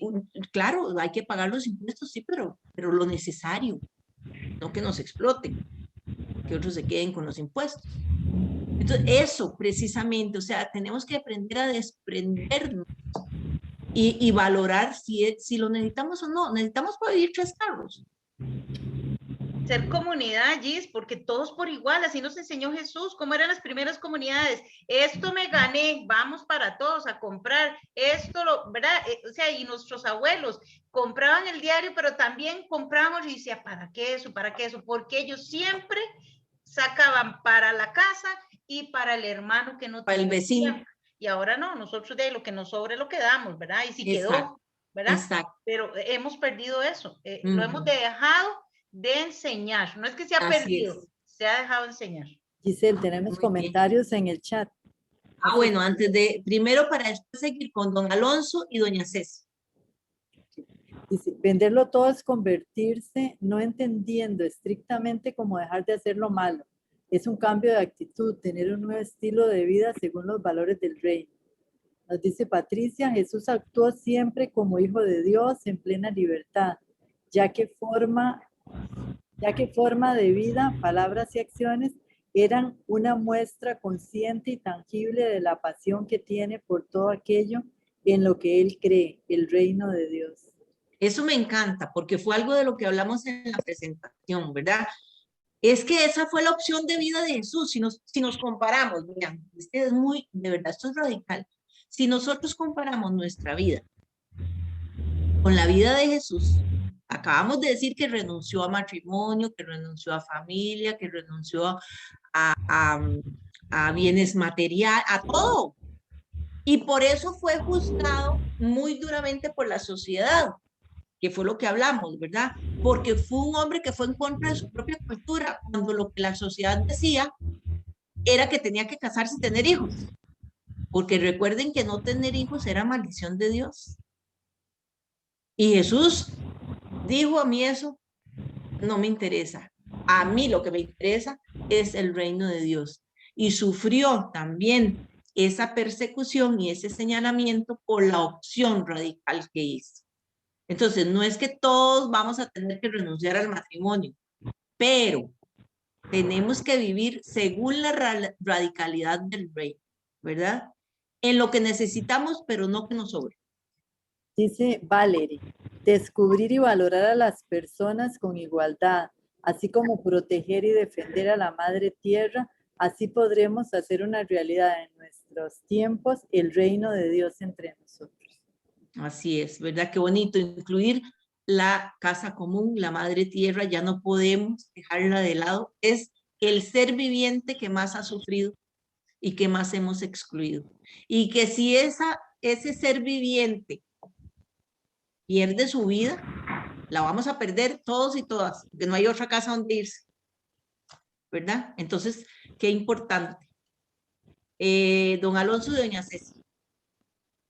claro, hay que pagar los impuestos, sí, pero lo necesario, no que nos exploten, que otros se queden con los impuestos. Entonces, eso precisamente, o sea, tenemos que aprender a desprendernos y valorar si lo necesitamos o no. Necesitamos para vivir 3 carros. Ser comunidad, Gis, porque todos por igual, así nos enseñó Jesús, cómo eran las primeras comunidades. Esto me gané, vamos para todos a comprar, esto, ¿verdad? O sea, y nuestros abuelos compraban el diario, pero también comprábamos y decía, ¿para qué eso? ¿Para qué eso? Porque ellos siempre sacaban para la casa y para el hermano que no para el vecino. Tiempo. Y ahora no, nosotros de lo que nos sobre lo que damos, ¿verdad? Y si Exacto. quedó, ¿verdad? Exacto. Pero hemos perdido eso, lo hemos dejado de enseñar, no es que se ha perdido, se ha dejado de enseñar. Giselle, tenemos comentarios en el chat. Bueno, primero para después seguir con don Alonso y doña Ceci. Dice, venderlo todo es convertirse, no entendiendo estrictamente cómo dejar de hacer lo malo. Es un cambio de actitud, tener un nuevo estilo de vida según los valores del reino. Nos dice Patricia, Jesús actuó siempre como hijo de Dios en plena libertad, ya que forma de vida, palabras y acciones eran una muestra consciente y tangible de la pasión que tiene por todo aquello en lo que él cree, el reino de Dios. Eso me encanta, porque fue algo de lo que hablamos en la presentación, ¿verdad? Es que esa fue la opción de vida de Jesús. Si nos comparamos, vean, de verdad, esto es radical. Si nosotros comparamos nuestra vida con la vida de Jesús, acabamos de decir que renunció a matrimonio, que renunció a familia, que renunció a bienes materiales, a todo. Y por eso fue juzgado muy duramente por la sociedad, que fue lo que hablamos, ¿verdad? Porque fue un hombre que fue en contra de su propia cultura, cuando lo que la sociedad decía era que tenía que casarse y tener hijos. Porque recuerden que no tener hijos era maldición de Dios. Y Jesús dijo: a mí eso no me interesa. A mí lo que me interesa es el reino de Dios. Y sufrió también esa persecución y ese señalamiento por la opción radical que hizo. Entonces, no es que todos vamos a tener que renunciar al matrimonio, pero tenemos que vivir según la radicalidad del reino, ¿verdad? En lo que necesitamos, pero no que nos sobre. Dice Valerie, descubrir y valorar a las personas con igualdad, así como proteger y defender a la madre tierra, así podremos hacer una realidad en nuestros tiempos el reino de Dios entre nosotros. Así es, ¿verdad? Qué bonito incluir la casa común, la madre tierra, ya no podemos dejarla de lado. Es el ser viviente que más ha sufrido y que más hemos excluido. Y que si ese ser viviente pierde su vida, la vamos a perder todos y todas, porque no hay otra casa donde irse, ¿verdad? Entonces, qué importante. Don Alonso y doña Ceci.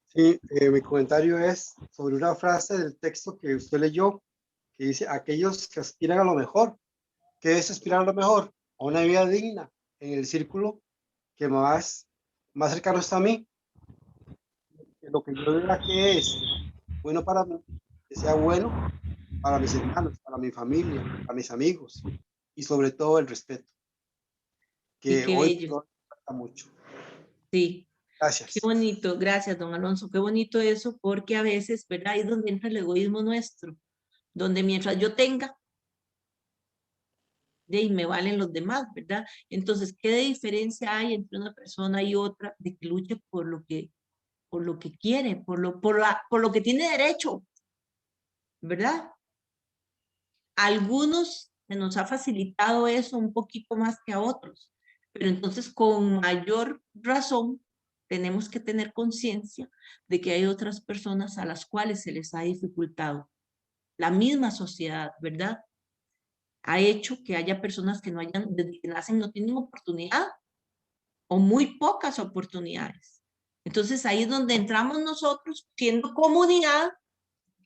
Sí, mi comentario es sobre una frase del texto que usted leyó, que dice, aquellos que aspiran a lo mejor. ¿Qué es aspirar a lo mejor? A una vida digna, en el círculo que más cercano está a mí. Lo que yo veo que es bueno para mí, que sea bueno para mis hermanos, para mi familia, para mis amigos, y sobre todo el respeto, que hoy falta mucho. Sí. Gracias. Qué bonito, gracias, don Alonso, qué bonito eso, porque a veces, ¿verdad? Ahí es donde entra el egoísmo nuestro, donde mientras yo tenga, de ahí me valen los demás, ¿verdad? Entonces, ¿qué diferencia hay entre una persona y otra de que luche por lo que quiere, por lo que tiene derecho, ¿verdad? A algunos se nos ha facilitado eso un poquito más que a otros, pero entonces con mayor razón tenemos que tener conciencia de que hay otras personas a las cuales se les ha dificultado. La misma sociedad, ¿verdad? Ha hecho que haya personas que desde que nacen no tienen oportunidad o muy pocas oportunidades. Entonces ahí es donde entramos nosotros siendo comunidad,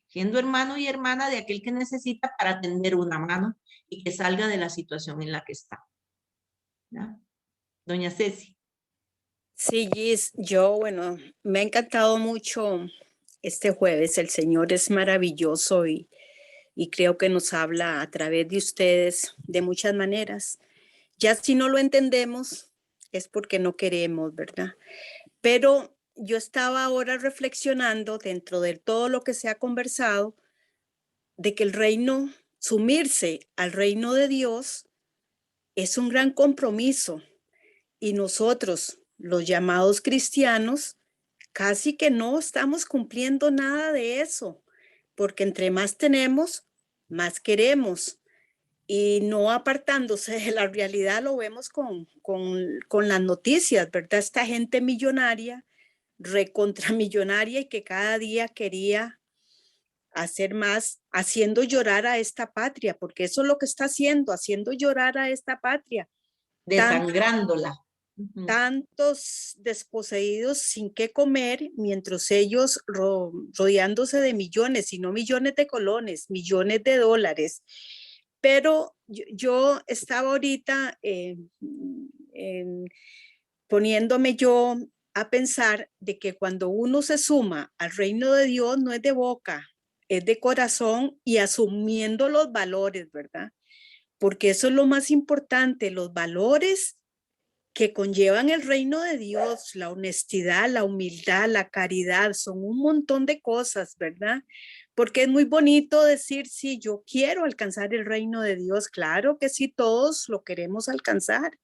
siendo hermano y hermana de aquel que necesita para tender una mano y que salga de la situación en la que está. ¿Ya? Doña Ceci. Sí, Gis, bueno, me ha encantado mucho este jueves. El Señor es maravilloso y y creo que nos habla a través de ustedes de muchas maneras. Ya si no lo entendemos es porque no queremos, ¿verdad? Pero yo estaba ahora reflexionando dentro de todo lo que se ha conversado, de que el reino, sumirse al reino de Dios, es un gran compromiso. Y nosotros, los llamados cristianos, casi que no estamos cumpliendo nada de eso, porque entre más tenemos, más queremos. Y no apartándose de la realidad, lo vemos con las noticias, ¿verdad? Esta gente millonaria, recontramillonaria, y que cada día quería hacer más, haciendo llorar a esta patria, porque eso es lo que está haciendo llorar a esta patria. Desangrándola. Tantos desposeídos sin qué comer, mientras ellos rodeándose de millones, y no millones de colones, millones de dólares. Pero yo estaba ahorita poniéndome yo a pensar de que cuando uno se suma al reino de Dios, no es de boca, es de corazón, y asumiendo los valores, ¿verdad? Porque eso es lo más importante, los valores que conllevan el reino de Dios, la honestidad, la humildad, la caridad, son un montón de cosas, ¿verdad? Porque es muy bonito decir, sí, yo quiero alcanzar el reino de Dios. Claro que sí, todos lo queremos alcanzar,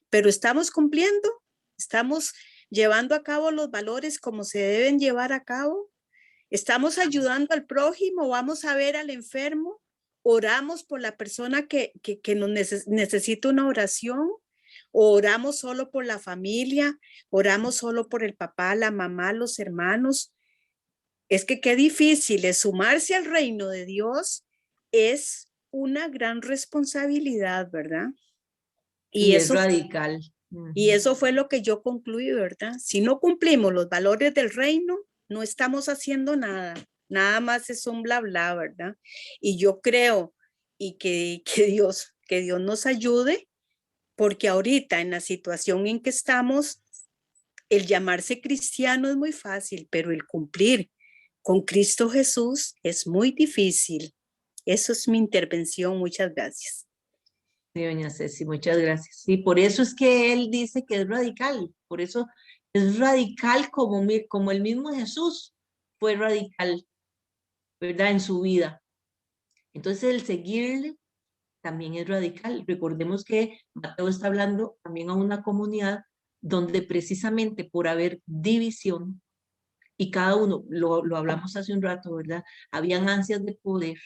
pero estamos cumpliendo, estamos llevando a cabo los valores como se deben llevar a cabo, estamos ayudando al prójimo, vamos a ver al enfermo, oramos por la persona que necesita una oración, oramos solo por la familia, oramos solo por el papá, la mamá, los hermanos. Es que qué difícil es sumarse al reino de Dios, es una gran responsabilidad, ¿verdad? Y eso es radical. Y eso fue lo que yo concluí, ¿verdad? Si no cumplimos los valores del reino, no estamos haciendo nada. Nada más es un bla bla, ¿verdad? Y yo creo y que Dios nos ayude, porque ahorita en la situación en que estamos, el llamarse cristiano es muy fácil, pero el cumplir con Cristo Jesús es muy difícil. Eso es mi intervención. Muchas gracias. Sí, doña Ceci, muchas gracias. Y por eso es que él dice que es radical, por eso es radical como el mismo Jesús fue radical, ¿verdad? En su vida. Entonces el seguirle también es radical. Recordemos que Mateo está hablando también a una comunidad donde precisamente por haber división, y cada uno, lo hablamos hace un rato, ¿verdad? Habían ansias de poder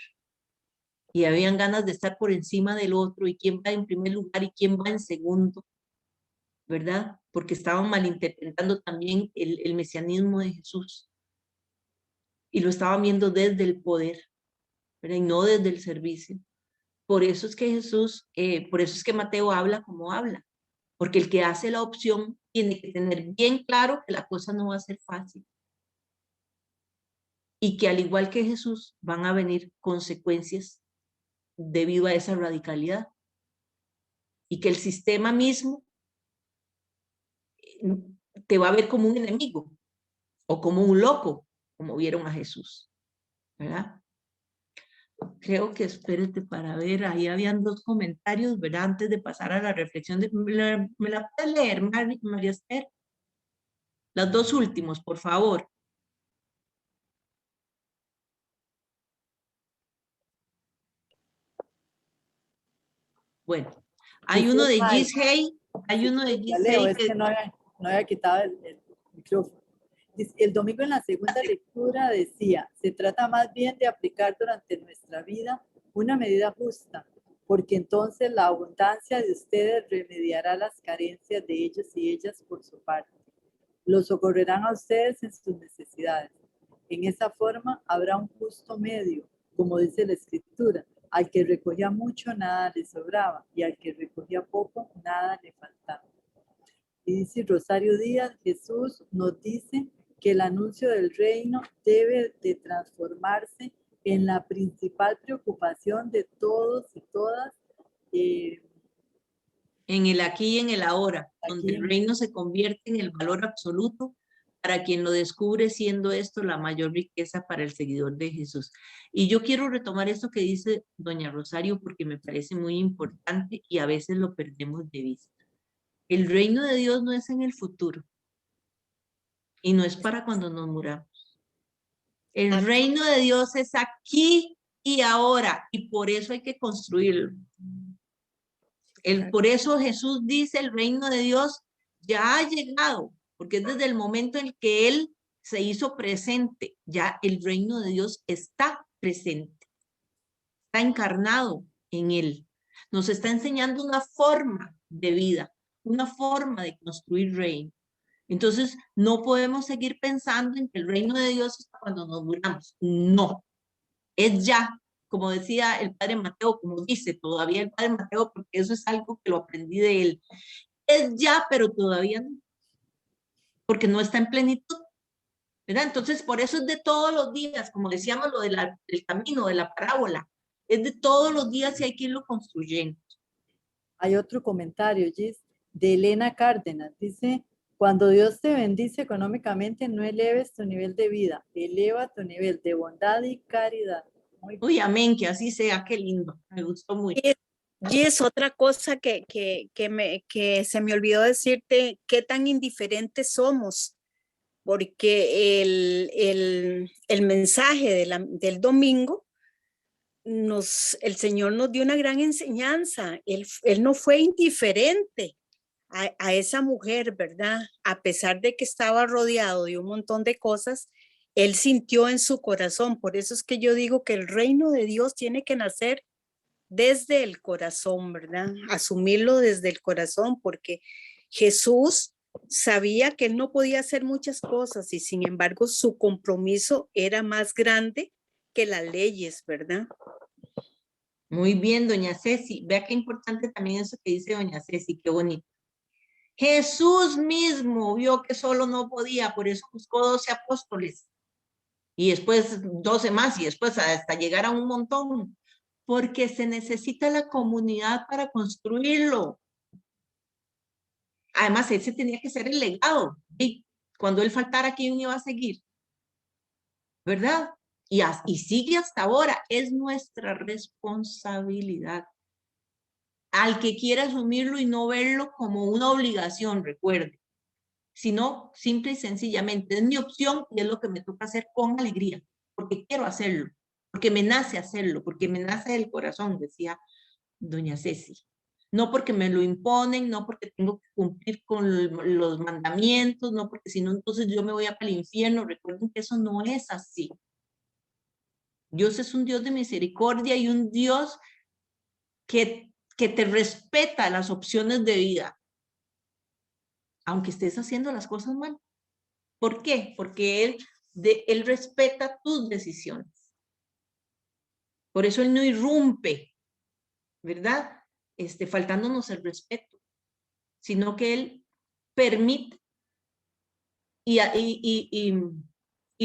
y habían ganas de estar por encima del otro, y quién va en primer lugar y quién va en segundo, ¿verdad? Porque estaban malinterpretando también el mesianismo de Jesús. Y lo estaban viendo desde el poder, ¿verdad? Y no desde el servicio. Por eso es que por eso es que Mateo habla como habla, porque el que hace la opción tiene que tener bien claro que la cosa no va a ser fácil. Y que al igual que Jesús van a venir consecuencias debido a esa radicalidad. Y que el sistema mismo te va a ver como un enemigo o como un loco, como vieron a Jesús, ¿verdad? Creo que espérate para ver, ahí habían dos comentarios, ¿verdad? Antes de pasar a la reflexión, ¿me la puedes leer, María Esther? Los dos últimos, por favor. Bueno, hay uno de Gis Hay, hay uno de Gis Hay. Es que no había quitado el micrófono. El domingo en la segunda lectura decía, se trata más bien de aplicar durante nuestra vida una medida justa, porque entonces la abundancia de ustedes remediará las carencias de ellos y ellas por su parte. Los socorrerán a ustedes en sus necesidades. En esa forma habrá un justo medio, como dice la Escritura. Al que recogía mucho, nada le sobraba, y al que recogía poco, nada le faltaba. Y dice Rosario Díaz, Jesús nos dice que el anuncio del reino debe de transformarse en la principal preocupación de todos y todas. En el aquí y en el ahora, donde el reino se convierte en el valor absoluto para quien lo descubre, siendo esto la mayor riqueza para el seguidor de Jesús. Y yo quiero retomar esto que dice doña Rosario porque me parece muy importante y a veces lo perdemos de vista. El reino de Dios no es en el futuro y no es para cuando nos muramos. El reino de Dios es aquí y ahora y por eso hay que construirlo. Por eso Jesús dice el reino de Dios ya ha llegado, porque es desde el momento en que Él se hizo presente, ya el reino de Dios está presente, está encarnado en Él. Nos está enseñando una forma de vida, una forma de construir reino. Entonces, no podemos seguir pensando en que el reino de Dios es cuando nos muramos. No, es ya, como decía el padre Mateo, como dice todavía el padre Mateo, porque eso es algo que lo aprendí de él. Es ya, pero todavía no, porque no está en plenitud, ¿verdad? Entonces, por eso es de todos los días, como decíamos lo del camino, de la parábola, es de todos los días y hay que irlo construyendo. Hay otro comentario, Gis, de Elena Cárdenas, dice: cuando Dios te bendice económicamente, no eleves tu nivel de vida, eleva tu nivel de bondad y caridad. Uy, amén, que así sea, qué lindo, me gustó mucho. Y es otra cosa que se me olvidó decirte, qué tan indiferentes somos, porque el mensaje del domingo, el Señor nos dio una gran enseñanza. Él no fue indiferente a esa mujer, ¿verdad? A pesar de que estaba rodeado de un montón de cosas, Él sintió en su corazón. Por eso es que yo digo que el reino de Dios tiene que nacer desde el corazón, ¿verdad? Asumirlo desde el corazón, porque Jesús sabía que Él no podía hacer muchas cosas y sin embargo su compromiso era más grande que las leyes, ¿verdad? Muy bien, doña Ceci. Vea qué importante también eso que dice doña Ceci, qué bonito. Jesús mismo vio que solo no podía, por eso buscó 12 apóstoles y después 12 más y después hasta llegar a un montón, porque se necesita la comunidad para construirlo. Además, ese tenía que ser el legado. Y cuando él faltara, ¿quién iba a seguir? ¿Verdad? Y sigue hasta ahora. Es nuestra responsabilidad. Al que quiera asumirlo y no verlo como una obligación, recuerde, sino simple y sencillamente es mi opción y es lo que me toca hacer con alegría, porque quiero hacerlo, porque me nace hacerlo, porque me nace del corazón, decía doña Ceci. No porque me lo imponen, no porque tengo que cumplir con los mandamientos, no porque si no entonces yo me voy para el infierno. Recuerden que eso no es así. Dios es un Dios de misericordia y un Dios que te respeta las opciones de vida, aunque estés haciendo las cosas mal. ¿Por qué? Porque Él respeta tus decisiones. Por eso Él no irrumpe, ¿verdad? Faltándonos el respeto, sino que Él permite y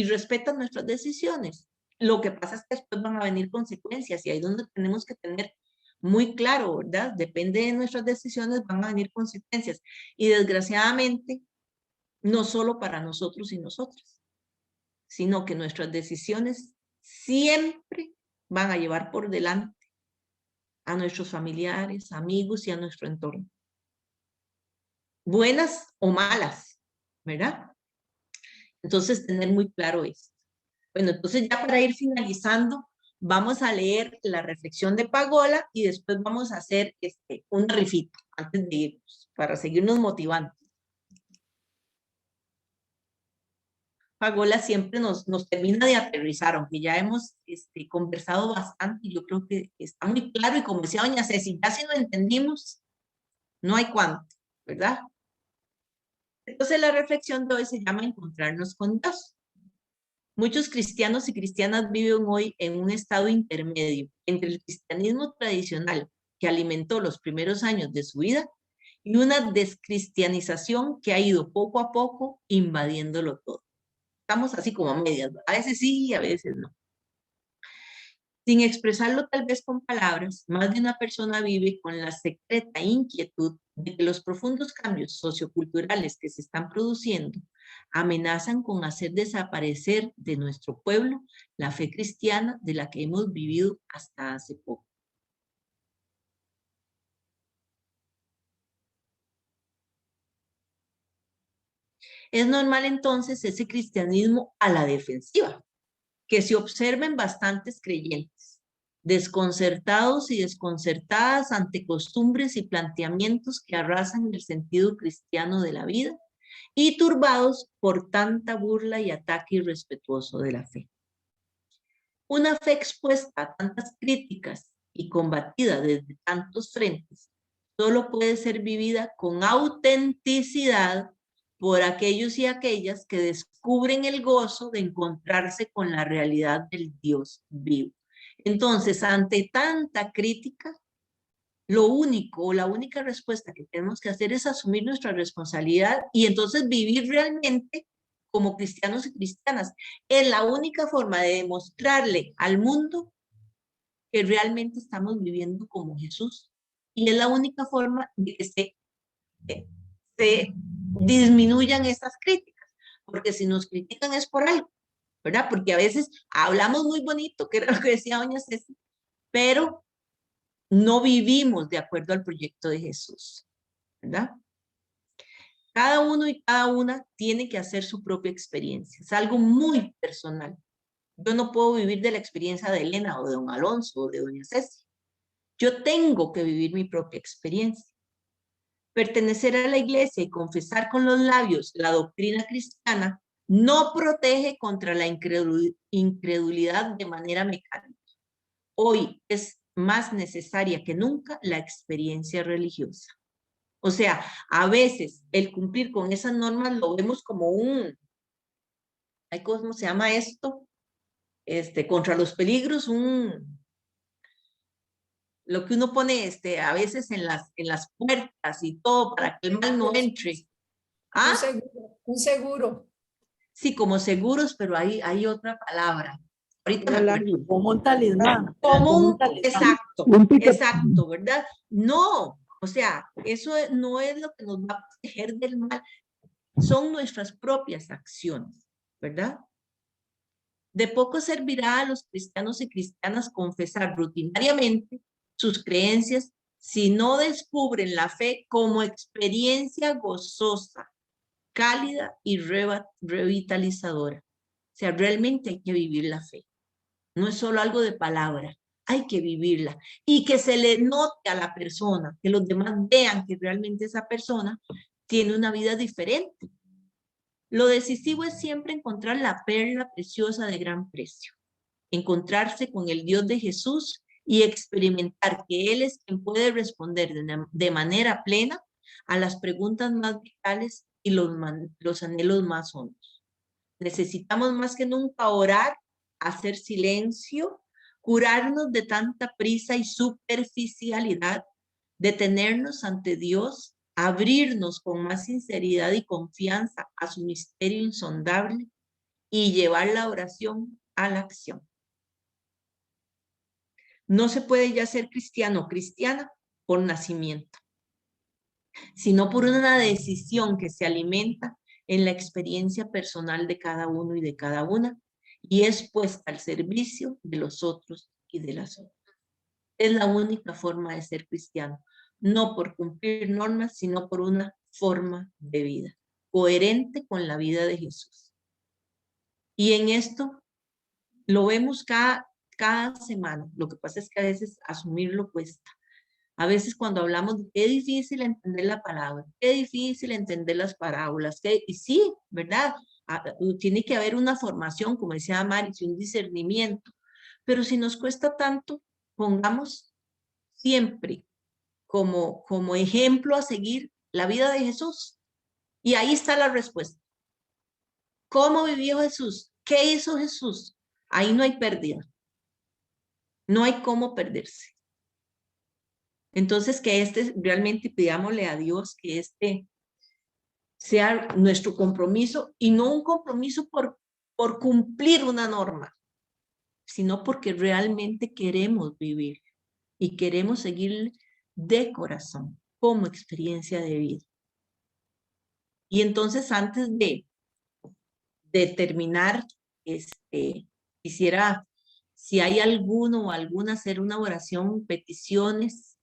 respeta nuestras decisiones. Lo que pasa es que después van a venir consecuencias y ahí es donde tenemos que tener muy claro, ¿verdad? Depende de nuestras decisiones, van a venir consecuencias. Y desgraciadamente, no solo para nosotros y nosotras, sino que nuestras decisiones siempre van a llevar por delante a nuestros familiares, amigos y a nuestro entorno. Buenas o malas, ¿verdad? Entonces, tener muy claro esto. Bueno, entonces ya para ir finalizando, vamos a leer la reflexión de Pagola y después vamos a hacer un rifito antes de irnos, para seguirnos motivando. Pagola siempre nos termina de aterrizar, aunque ya hemos conversado bastante y yo creo que está muy claro y como decía doña Ceci, ya si lo entendimos, no hay cuánto, ¿verdad? Entonces la reflexión de hoy se llama Encontrarnos con Dios. Muchos cristianos y cristianas viven hoy en un estado intermedio entre el cristianismo tradicional que alimentó los primeros años de su vida y una descristianización que ha ido poco a poco invadiéndolo todo. Estamos así como a medias, a veces sí y a veces no. Sin expresarlo tal vez con palabras, más de una persona vive con la secreta inquietud de que los profundos cambios socioculturales que se están produciendo amenazan con hacer desaparecer de nuestro pueblo la fe cristiana de la que hemos vivido hasta hace poco. Es normal entonces ese cristianismo a la defensiva, que se observen bastantes creyentes, desconcertados y desconcertadas ante costumbres y planteamientos que arrasan el sentido cristiano de la vida y turbados por tanta burla y ataque irrespetuoso de la fe. Una fe expuesta a tantas críticas y combatida desde tantos frentes solo puede ser vivida con autenticidad por aquellos y aquellas que descubren el gozo de encontrarse con la realidad del Dios vivo. Entonces, ante tanta crítica, lo único o la única respuesta que tenemos que hacer es asumir nuestra responsabilidad y entonces vivir realmente como cristianos y cristianas. Es la única forma de demostrarle al mundo que realmente estamos viviendo como Jesús. Y es la única forma de que se disminuyan estas críticas, porque si nos critican es por algo, ¿verdad? Porque a veces hablamos muy bonito, que era lo que decía doña Ceci, pero no vivimos de acuerdo al proyecto de Jesús, ¿verdad? Cada uno y cada una tiene que hacer su propia experiencia, es algo muy personal. Yo no puedo vivir de la experiencia de Elena o de don Alonso o de doña Ceci. Yo tengo que vivir mi propia experiencia. Pertenecer a la iglesia y confesar con los labios la doctrina cristiana no protege contra la incredulidad de manera mecánica. Hoy es más necesaria que nunca la experiencia religiosa. O sea, a veces el cumplir con esas normas lo vemos como ¿cómo se llama esto? Contra los peligros, lo que uno pone a veces en las puertas y todo para que el mal no entre. ¿Ah? Un seguro. Sí, como seguros, pero hay otra palabra. Ahorita como un talismán. Exacto, ¿verdad? No, o sea, eso no es lo que nos va a proteger del mal. Son nuestras propias acciones, ¿verdad? De poco servirá a los cristianos y cristianas confesar rutinariamente sus creencias si no descubren la fe como experiencia gozosa, cálida y revitalizadora. O sea, realmente hay que vivir la fe. No es solo algo de palabra, hay que vivirla. Y que se le note a la persona, que los demás vean que realmente esa persona tiene una vida diferente. Lo decisivo es siempre encontrar la perla preciosa de gran precio. Encontrarse con el Dios de Jesús y experimentar que Él es quien puede responder de manera plena a las preguntas más vitales y los anhelos más hondos. Necesitamos más que nunca orar, hacer silencio, curarnos de tanta prisa y superficialidad, detenernos ante Dios, abrirnos con más sinceridad y confianza a su misterio insondable y llevar la oración a la acción. No se puede ya ser cristiano o cristiana por nacimiento, sino por una decisión que se alimenta en la experiencia personal de cada uno y de cada una y es puesta al servicio de los otros y de las otras. Es la única forma de ser cristiano, no por cumplir normas, sino por una forma de vida coherente con la vida de Jesús. Y en esto lo vemos cada semana. Lo que pasa es que a veces asumirlo cuesta. A veces cuando hablamos de qué difícil entender la palabra, qué difícil entender las parábolas, y sí, ¿verdad? Tiene que haber una formación, como decía Maris, un discernimiento. Pero si nos cuesta tanto, pongamos siempre como ejemplo a seguir la vida de Jesús. Y ahí está la respuesta. ¿Cómo vivió Jesús? ¿Qué hizo Jesús? Ahí no hay pérdida. No hay cómo perderse. Entonces, que realmente pidámosle a Dios que sea nuestro compromiso y no un compromiso por cumplir una norma, sino porque realmente queremos vivir y queremos seguir de corazón. como experiencia de vida. Y entonces antes de terminar, quisiera, si hay alguno o alguna, hacer una oración, peticiones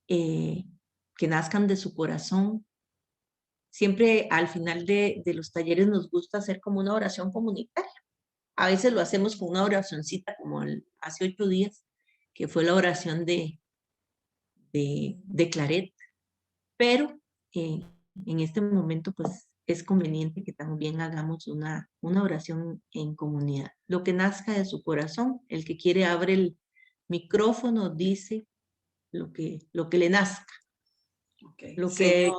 que nazcan de su corazón. Siempre al final de los talleres nos gusta hacer como una oración comunitaria. A veces lo hacemos con una oracioncita como hace 8 días, que fue la oración de Claret. Pero en este momento pues es conveniente que también hagamos una oración en comunidad. Lo que nazca de su corazón, el que quiere abre el micrófono, dice lo que le nazca. Okay. Lo que...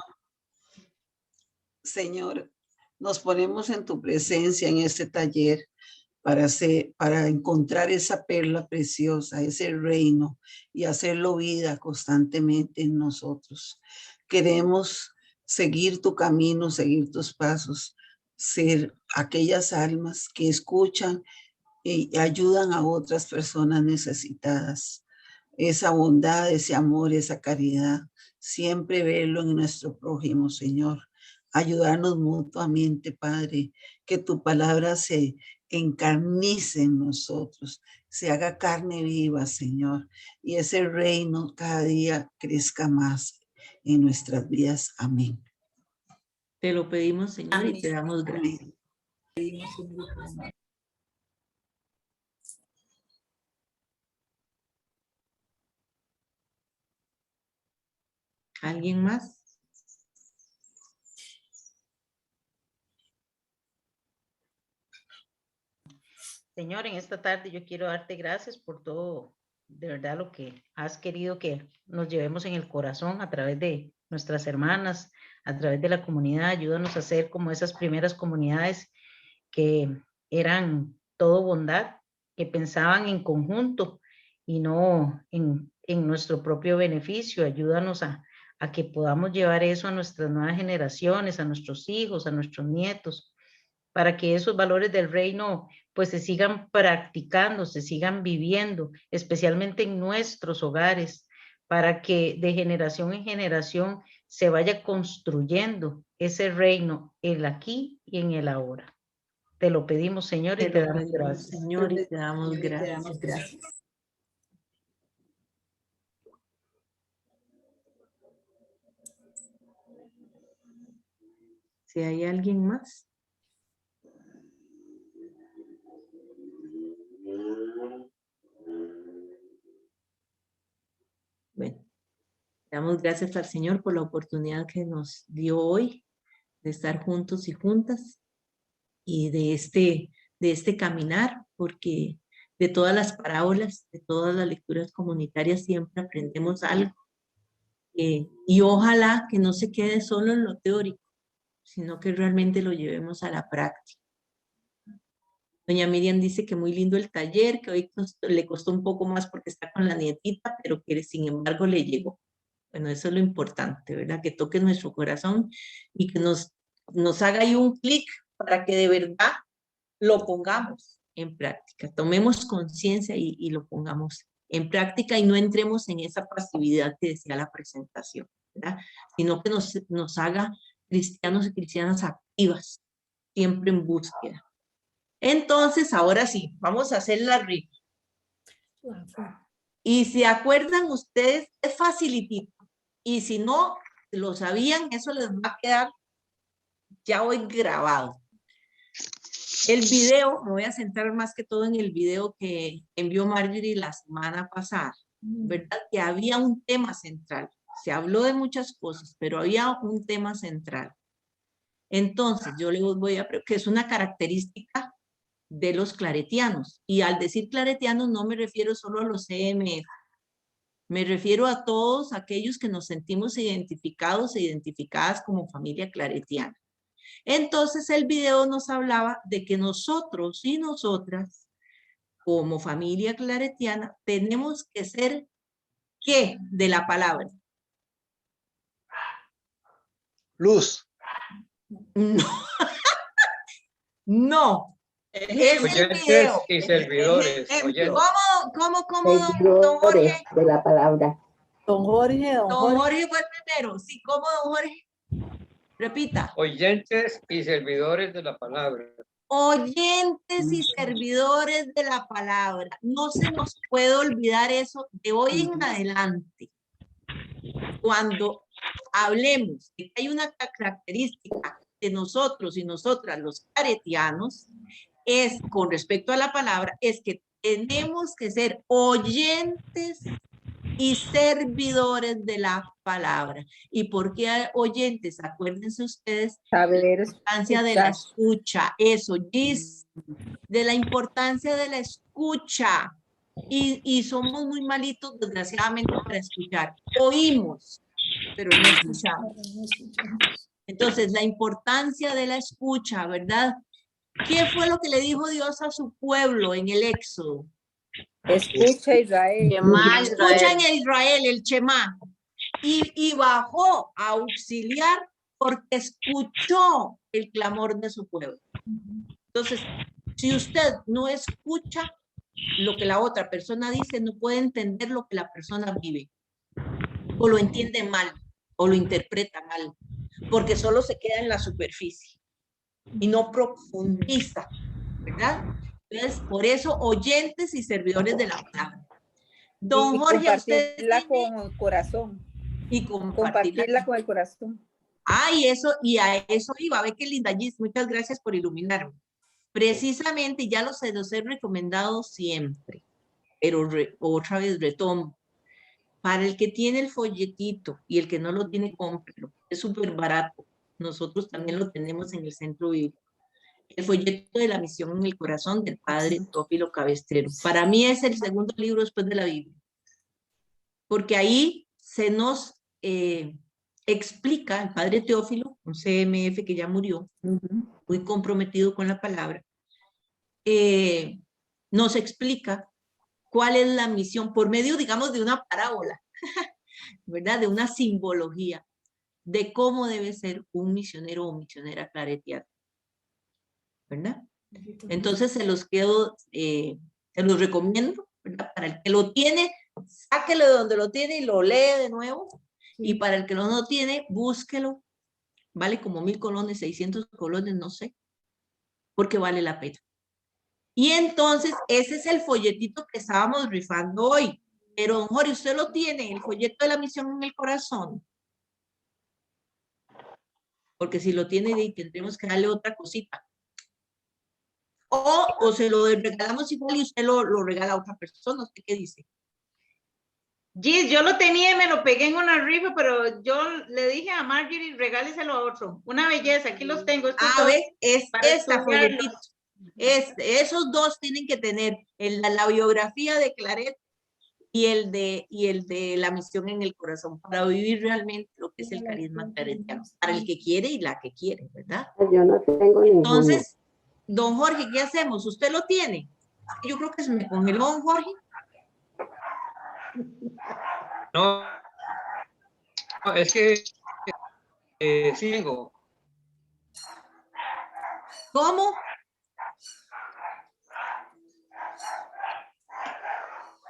Señor, nos ponemos en tu presencia en este taller para encontrar esa perla preciosa, ese reino, y hacerlo vida constantemente en nosotros. Queremos seguir tu camino, seguir tus pasos, ser aquellas almas que escuchan y ayudan a otras personas necesitadas. Esa bondad, ese amor, esa caridad, siempre verlo en nuestro prójimo, Señor. Ayudarnos mutuamente, Padre, que tu palabra se encarnice en nosotros, se haga carne viva, Señor, y ese reino cada día crezca más en nuestras vidas. Amén. Te lo pedimos, Señor, amén, y te damos gracias. ¿Alguien más? Señor, en esta tarde yo quiero darte gracias por todo, de verdad, lo que has querido que nos llevemos en el corazón a través de nuestras hermanas, a través de la comunidad. Ayúdanos a ser como esas primeras comunidades que eran todo bondad, que pensaban en conjunto y no en nuestro propio beneficio. Ayúdanos a que podamos llevar eso a nuestras nuevas generaciones, a nuestros hijos, a nuestros nietos, para que esos valores del reino pues se sigan practicando, se sigan viviendo, especialmente en nuestros hogares, para que de generación en generación se vaya construyendo ese reino, el aquí y en el ahora. Te lo pedimos, Señor, y te damos gracias. Señor, y te damos gracias. Si hay alguien más. Bueno, damos gracias al Señor por la oportunidad que nos dio hoy de estar juntos y juntas y de este caminar, porque de todas las parábolas, de todas las lecturas comunitarias siempre aprendemos algo. Y ojalá que no se quede solo en lo teórico, sino que realmente lo llevemos a la práctica. Doña Miriam dice que muy lindo el taller, que hoy le costó un poco más porque está con la nietita, pero que sin embargo le llegó. Bueno, eso es lo importante, ¿verdad? Que toque nuestro corazón y que nos haga ahí un clic para que de verdad lo pongamos en práctica. Tomemos conciencia y lo pongamos en práctica y no entremos en esa pasividad que decía la presentación, ¿verdad? Sino que nos haga cristianos y cristianas activas, siempre en búsqueda. Entonces, ahora sí, vamos a hacer la rifa. Y si acuerdan ustedes, es facilitito. Y si no lo sabían, eso les va a quedar ya hoy grabado. El video, me voy a centrar más que todo en el video que envió Marjorie la semana pasada, ¿verdad? Que había un tema central. Se habló de muchas cosas, pero había un tema central. Entonces, yo les voy a... que es una característica de los claretianos. Y al decir claretianos no me refiero solo a los CMF. Me refiero a todos aquellos que nos sentimos identificados e identificadas como familia claretiana. Entonces el video nos hablaba de que nosotros y nosotras, como familia claretiana, tenemos que ser ¿qué de la palabra? Luz. No. No. Es el video. Y servidores. ¿Cómo, don Jorge? De la palabra. Don Jorge, Don Jorge fue el primero. Sí, ¿cómo, don Jorge? Repita. Oyentes y servidores de la palabra. Oyentes y servidores de la palabra. No se nos puede olvidar eso de hoy en adelante. Cuando hablemos de que hay una característica de nosotros y nosotras los claretianos, es con respecto a la palabra, es que tenemos que ser oyentes y servidores de la palabra. ¿Y por qué oyentes? Acuérdense ustedes saber de la importancia de la escucha. Eso, Gis, de la importancia de la escucha. Y somos muy malitos, desgraciadamente, para escuchar. Oímos, pero no escuchamos. Entonces, la importancia de la escucha, ¿verdad? ¿Qué fue lo que le dijo Dios a su pueblo en el Éxodo? Escucha Israel. Escuchan a Israel, el Shema. Y bajó a auxiliar porque escuchó el clamor de su pueblo. Entonces, si usted no escucha lo que la otra persona dice, no puede entender lo que la persona vive. O lo entiende mal, o lo interpreta mal, porque solo se queda en la superficie y no profundiza, ¿verdad? Entonces, por eso, oyentes y servidores de la palabra. Don Jorge, usted compartirla con el corazón. Y compartirla con el corazón. Ah, y a eso iba. Ve qué linda, Gis. Muchas gracias por iluminarme. Precisamente, ya los he recomendado siempre, pero otra vez retomo. Para el que tiene el folletito y el que no lo tiene, cómprelo. Es súper barato. Nosotros también lo tenemos en el Centro Bíblico. El folleto de la misión en el corazón del padre Teófilo Cabestero. Para mí es el segundo libro después de la Biblia. Porque ahí se nos explica, el padre Teófilo, un CMF que ya murió, muy comprometido con la palabra, nos explica cuál es la misión por medio, digamos, de una parábola, ¿verdad? De una simbología de cómo debe ser un misionero o misionera claretiana, ¿verdad? Entonces se los recomiendo, ¿verdad? Para el que lo tiene, sáquelo de donde lo tiene y lo lee de nuevo. Y para el que no lo tiene, búsquelo. Vale como 1000 colones, 600 colones, no sé, porque vale la pena. Y entonces, ese es el folletito que estábamos rifando hoy. Pero, don Jorge, usted lo tiene, el folleto de la misión en el corazón. Porque si lo tiene, tendremos que darle otra cosita. O se lo regalamos igual y usted lo regala a otra persona. ¿Usted qué dice? Gis, yo lo tenía y me lo pegué en una rifa, pero yo le dije a Marjorie, regáleselo a otro. Una belleza, aquí los tengo. A ver, es esta folletito. Esos dos tienen que tener la biografía de Claret y el de la misión en el corazón, para vivir realmente lo que es el carisma claretiano, para el que quiere y la que quiere, ¿verdad? Yo no tengo ninguno. Entonces, don Jorge, ¿qué hacemos? ¿Usted lo tiene? Yo creo que se me congeló, don Jorge. No, es que sí tengo. ¿Cómo?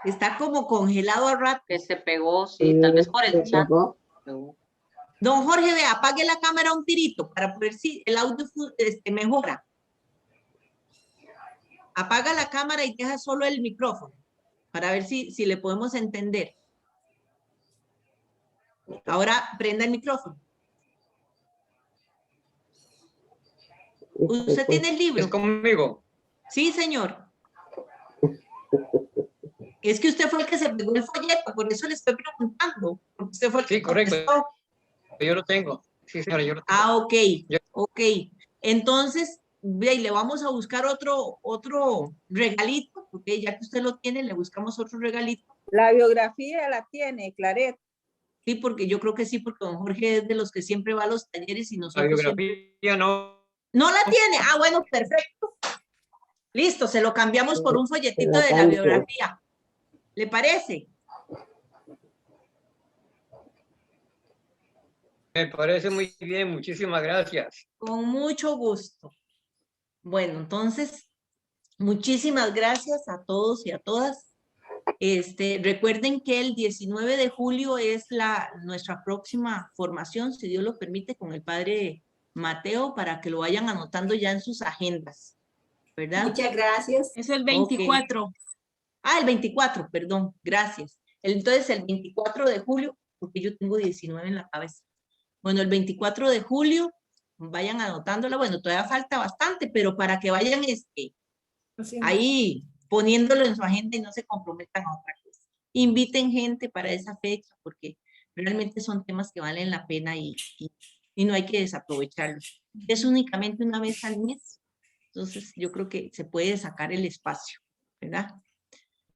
Está como congelado a rato. Que se pegó, sí, tal vez por el chat. Don Jorge, vea, apague la cámara un tirito para ver si el audio mejora. Apaga la cámara y deja solo el micrófono para ver si le podemos entender. Ahora prenda el micrófono. ¿Usted tiene el libro? ¿Es conmigo? Sí, señor. Es que usted fue el que se pegó el folleto, por eso le estoy preguntando. Usted fue el que sí, correcto. contestó. Yo lo tengo. Sí, señora, yo lo tengo. Ah, ok. Ok. Entonces, le vamos a buscar otro regalito, porque ya que usted lo tiene, le buscamos otro regalito. La biografía la tiene, Claret. Sí, porque yo creo que sí, porque don Jorge es de los que siempre va a los talleres y nosotros. La biografía siempre... no. ¿No la tiene? Ah, bueno, perfecto. Listo, se lo cambiamos por un folletito de la biografía. ¿Le parece? Me parece muy bien, muchísimas gracias. Con mucho gusto. Bueno, entonces, muchísimas gracias a todos y a todas Recuerden que el 19 de julio es nuestra próxima formación, si Dios lo permite, con el Padre Mateo, para que lo vayan anotando ya en sus agendas, ¿verdad? Muchas gracias. Es el 24. Okay. El 24, perdón, gracias. Entonces el 24 de julio, porque yo tengo 19 en la cabeza. Bueno, el 24 de julio, vayan anotándola. Bueno, todavía falta bastante, pero para que vayan ahí poniéndolo en su agenda y no se comprometan a otra cosa. Inviten gente para esa fecha, porque realmente son temas que valen la pena y no hay que desaprovecharlos. Es únicamente una vez al mes, entonces yo creo que se puede sacar el espacio, ¿verdad?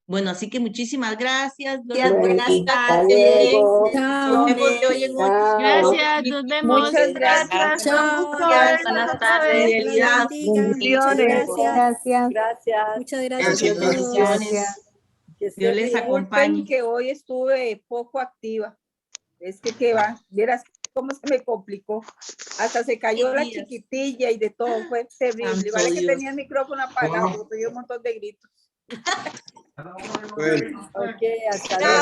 Bueno, así que muchísimas gracias. Buenas tardes. Chao. Gracias, nos vemos. Muchas gracias. Chao. Buenas tardes. Gracias. Muchas gracias a todos. Bendiciones. Dios les acompañe. Que hoy estuve poco activa. Es que va, vieras cómo se me complicó. Hasta se cayó la chiquitilla y de todo. Fue terrible. Santo Vale que Dios. tenía el micrófono apagado, porque dio un montón de gritos. Bueno. Ok, hasta luego.